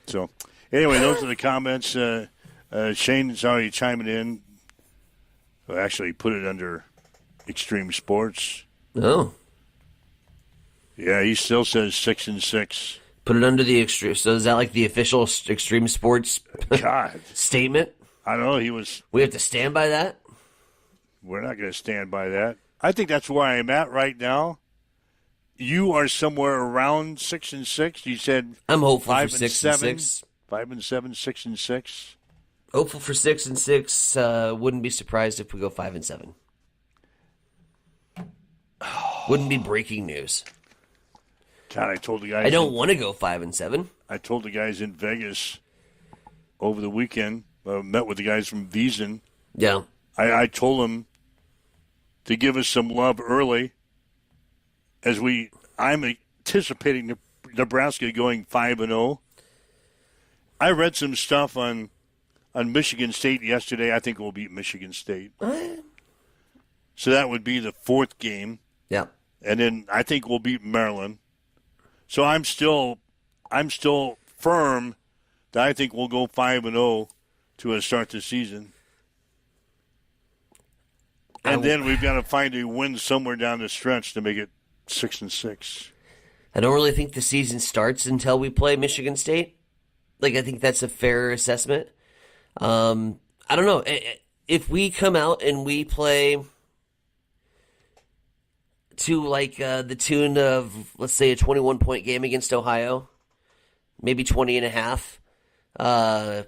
So, anyway, those are the comments. Shane is already chiming in. Well, actually, put it under Extreme Sports. Oh. Yeah, he still says 6-6. Put it under the Extreme. So is that like the official Extreme Sports God statement? I don't know. We have to stand by that? We're not going to stand by that. I think that's where I'm at right now. You are somewhere around 6-6. You said I'm hopeful 5 for and 6-6. 5-7, 6-6. Hopeful for 6-6. Wouldn't be surprised if we go 5-7. Wouldn't be breaking news. God, I told the guys. I don't want to go 5-7. I told the guys in Vegas over the weekend. Met with the guys from Wiesn. Yeah. I told them to give us some love early. I'm anticipating Nebraska going 5-0. I read some stuff on Michigan State yesterday. I think we'll beat Michigan State. So that would be the fourth game. Yeah. And then I think we'll beat Maryland. So I'm still firm that I think we'll go 5-0 to start the season. And then we've got to find a win somewhere down the stretch to make it 6-6. I don't really think the season starts until we play Michigan State. I think that's a fair assessment. I don't know. If we come out and we play to the tune of, let's say, a 21-point game against Ohio, maybe 20.5,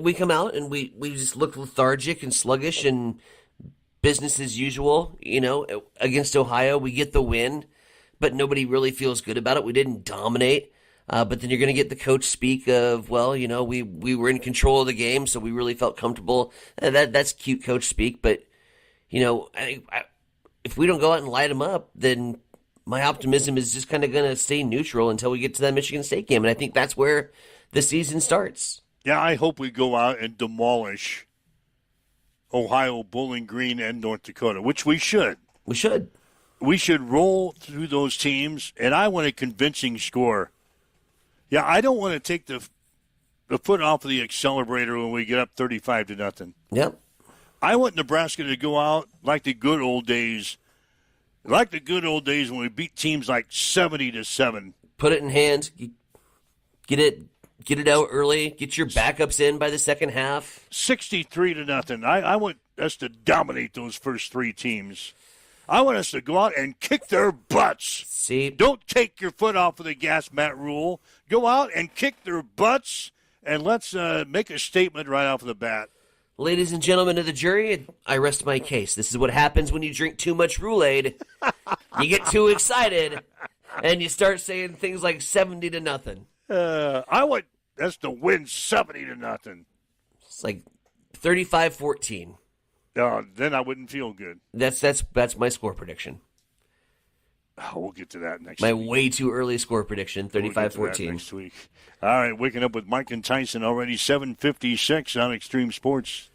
we come out and we just look lethargic and sluggish and business as usual, against Ohio. We get the win, but nobody really feels good about it. We didn't dominate. But then you're going to get the coach speak of, well, we were in control of the game, so we really felt comfortable. That's cute coach speak. But, if we don't go out and light them up, then my optimism is just kind of going to stay neutral until we get to that Michigan State game. And I think that's where the season starts. Yeah, I hope we go out and demolish Ohio, Bowling Green, and North Dakota, which we should. We should. We should roll through those teams, and I want a convincing score. Yeah, I don't want to take the foot off of the accelerator when we get up 35-0. Yep. I want Nebraska to go out like the good old days. Like the good old days when we beat teams like 70-7. Put it in hand. Get it out early. Get your backups in by the second half. 63-0. I want us to dominate those first three teams. I want us to go out and kick their butts. See? Don't take your foot off of the gas, Matt Rule. Go out and kick their butts, and let's make a statement right off of the bat. Ladies and gentlemen of the jury, I rest my case. This is what happens when you drink too much Rool-Aid. You get too excited, and you start saying things like 70-0. I want us to win 70-0. It's like 35-14. Then I wouldn't feel good. That's my score prediction. Oh, we'll get to that next week. My week. way too early score prediction, 35-14. Next week. All right, waking up with Mike and Tyson already 7:56 on Extreme Sports.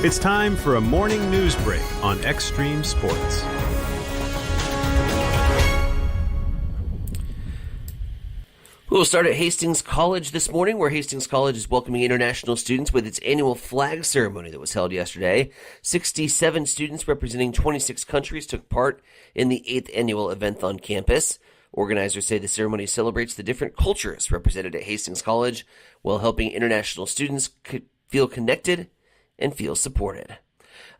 It's time for a morning news break on Extreme Sports. We'll start at Hastings College this morning, where Hastings College is welcoming international students with its annual flag ceremony that was held yesterday. 67 students representing 26 countries took part in the 8th annual event on campus. Organizers say the ceremony celebrates the different cultures represented at Hastings College while helping international students feel connected and feel supported.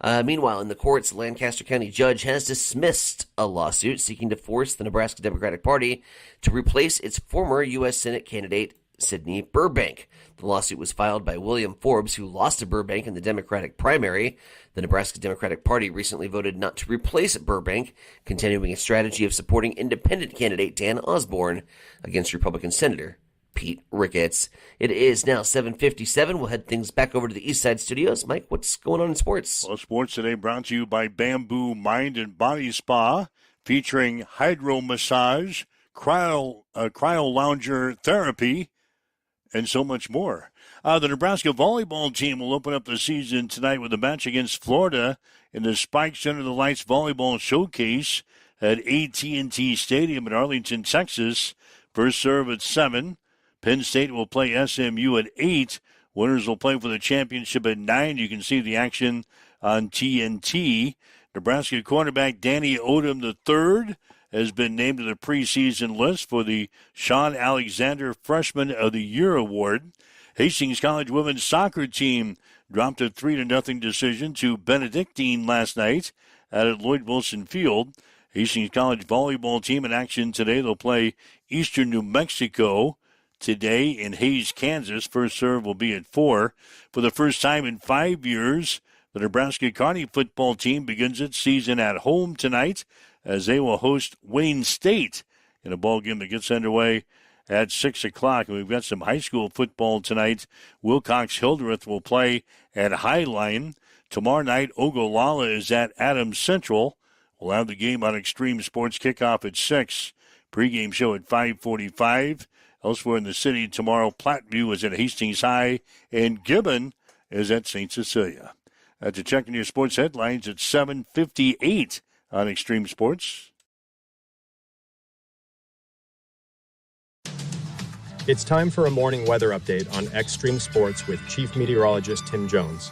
Meanwhile, in the courts, Lancaster County judge has dismissed a lawsuit seeking to force the Nebraska Democratic Party to replace its former U.S. Senate candidate, Sidney Burbank. The lawsuit was filed by William Forbes, who lost to Burbank in the Democratic primary. The Nebraska Democratic Party recently voted not to replace Burbank, continuing a strategy of supporting independent candidate Dan Osborne against Republican Senator Pete Ricketts. It is now 7:57. We'll head things back over to the East Side Studios. Mike, what's going on in sports? Well, sports today brought to you by Bamboo Mind and Body Spa, featuring hydro massage, cryo lounger therapy, and so much more. The Nebraska volleyball team will open up the season tonight with a match against Florida in the Spikes Under the Lights Volleyball Showcase at AT&T Stadium in Arlington, Texas. First serve at 7. Penn State will play SMU at 8. Winners will play for the championship at 9. You can see the action on TNT. Nebraska quarterback Danny Odom III has been named to the preseason list for the Sean Alexander Freshman of the Year award. Hastings College women's soccer team dropped a 3-0 decision to Benedictine last night at Lloyd Wilson Field. Hastings College volleyball team in action today. They'll play Eastern New Mexico today in Hayes, Kansas. First serve will be at 4. For the first time in 5 years, the Nebraska Kearney football team begins its season at home tonight as they will host Wayne State in a ball game that gets underway at 6 o'clock. And we've got some high school football tonight. Wilcox-Hildreth will play at Highline. Tomorrow night, Ogallala is at Adams Central. We'll have the game on Extreme Sports kickoff at 6. Pre-game show at 5:45. Elsewhere in the city tomorrow, Platteview is at Hastings High, and Gibbon is at St. Cecilia. To check in your sports headlines at 7:58 on Extreme Sports. It's time for a morning weather update on Extreme Sports with Chief Meteorologist Tim Jones.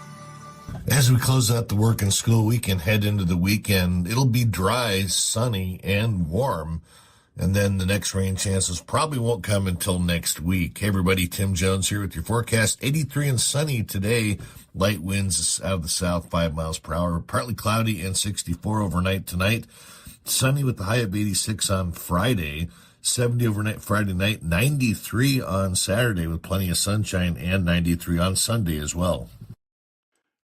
As we close out the work and school week and head into the weekend, it'll be dry, sunny, and warm. And then the next rain chances probably won't come until next week. Hey, everybody, Tim Jones here with your forecast. 83 and sunny today. Light winds out of the south, 5 miles per hour. Partly cloudy and 64 overnight tonight. Sunny with the high of 86 on Friday. 70 overnight Friday night. 93 on Saturday with plenty of sunshine, and 93 on Sunday as well.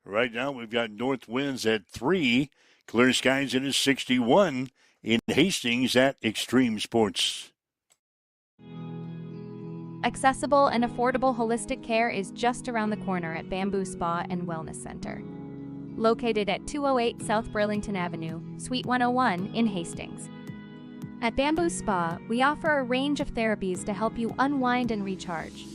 Right now we've got north winds at 3. Clear skies in 61 in Hastings at Extreme Sports. Accessible and affordable holistic care is just around the corner at Bamboo Spa and Wellness Center. Located at 208 South Burlington Avenue, Suite 101 in Hastings. At Bamboo Spa, we offer a range of therapies to help you unwind and recharge.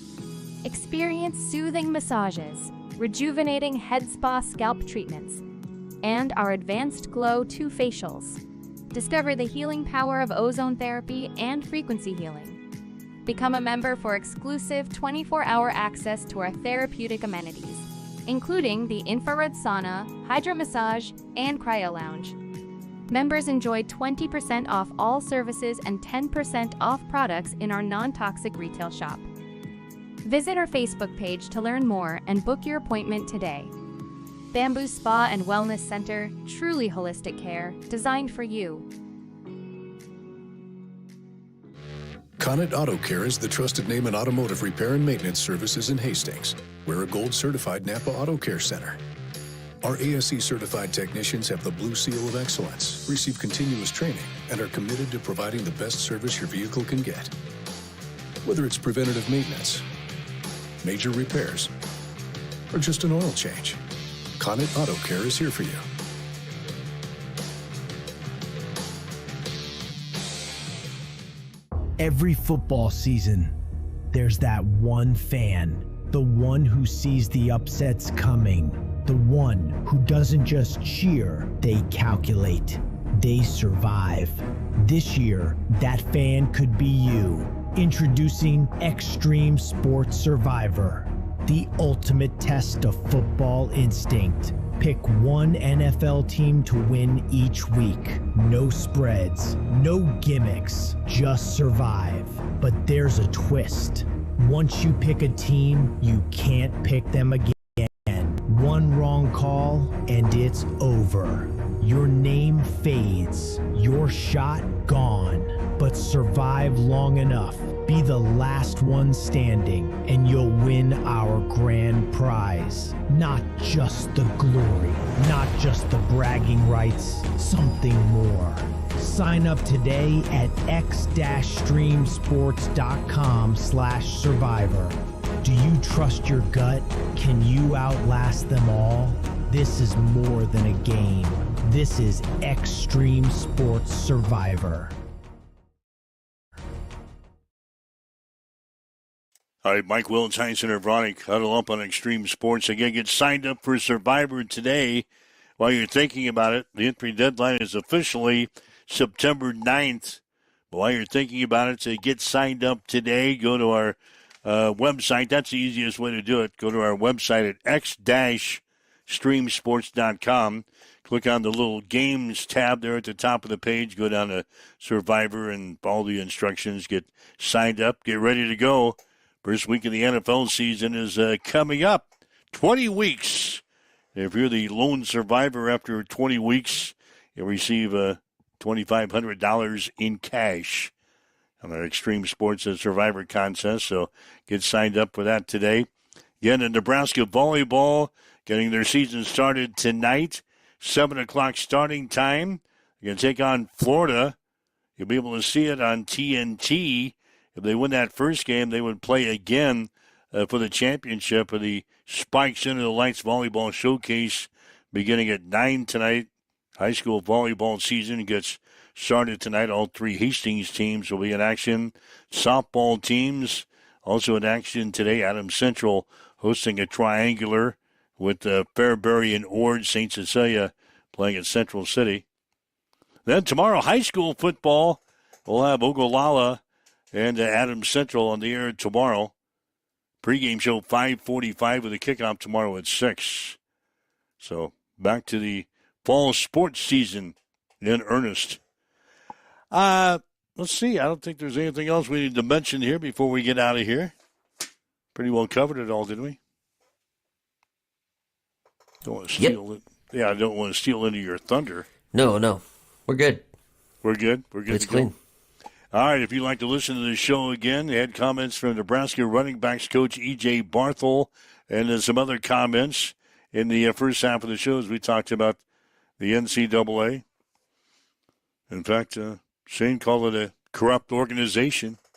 Experience soothing massages, rejuvenating head spa scalp treatments, and our Advanced Glow 2 facials. Discover the healing power of ozone therapy and frequency healing. Become a member for exclusive 24-hour access to our therapeutic amenities, including the infrared sauna, hydro massage, and cryo lounge. Members enjoy 20% off all services and 10% off products in our non-toxic retail shop. Visit our Facebook page to learn more and book your appointment today. Bamboo Spa and Wellness Center, truly holistic care, designed for you. Connet Auto Care is the trusted name in automotive repair and maintenance services in Hastings. We're a gold-certified Napa Auto Care Center. Our ASE-certified technicians have the Blue Seal of Excellence, receive continuous training, and are committed to providing the best service your vehicle can get. Whether it's preventative maintenance, major repairs, or just an oil change, Connet Auto Care is here for you. Every football season, there's that one fan, the one who sees the upsets coming, the one who doesn't just cheer, they calculate, they survive. This year, that fan could be you. Introducing Extreme Sports Survivor, the ultimate test of football instinct. Pick one NFL team to win each week. No spreads, no gimmicks, just survive. But there's a twist. Once you pick a team, you can't pick them again. One wrong call, and it's over. Your name fades, your shot gone. But survive long enough, be the last one standing, and you'll win our grand prize. Not just the glory, not just the bragging rights, something more. Sign up today at x-streamsports.com/survivor. Do you trust your gut? Can you outlast them all? This is more than a game. This is Extreme Sports Survivor. All right, Mike Wills, Heinsohn, Vronic, huddle up on Extreme Sports. Again, get signed up for Survivor today. While you're thinking about it, the entry deadline is officially September 9th. But while you're thinking about it, say get signed up today. Go to our website. That's the easiest way to do it. Go to our website at x-streamsports.com. Click on the little games tab there at the top of the page. Go down to Survivor and follow the instructions. Get signed up. Get ready to go. First week of the NFL season is coming up. 20 weeks. If you're the lone survivor after 20 weeks, you'll receive $2,500 in cash on our Extreme Sports Survivor contest. So get signed up for that today. Again, in Nebraska volleyball, getting their season started tonight. 7 o'clock starting time. You're going to take on Florida. You'll be able to see it on TNT. If they win that first game, they would play again for the championship of the Spikes Into the Lights Volleyball Showcase beginning at 9 tonight. High school volleyball season gets started tonight. All three Hastings teams will be in action. Softball teams also in action today. Adams Central hosting a triangular with Fairbury and Ord. St. Cecilia playing at Central City. Then tomorrow, high school football. We'll have Ogallala and Adams Central on the air tomorrow. Pre-game show 5:45 with a kickoff tomorrow at 6. So back to the fall sports season in earnest. Let's see. I don't think there's anything else we need to mention here before we get out of here. Pretty well covered it all, didn't we? Don't want to steal it. Yeah, I don't want to steal into your thunder. No. We're good. We're good? We're good. It's clean. All right, if you'd like to listen to the show again, they had comments from Nebraska running backs coach E.J. Barthel and some other comments in the first half of the show as we talked about the NCAA. In fact, Shane called it a corrupt organization.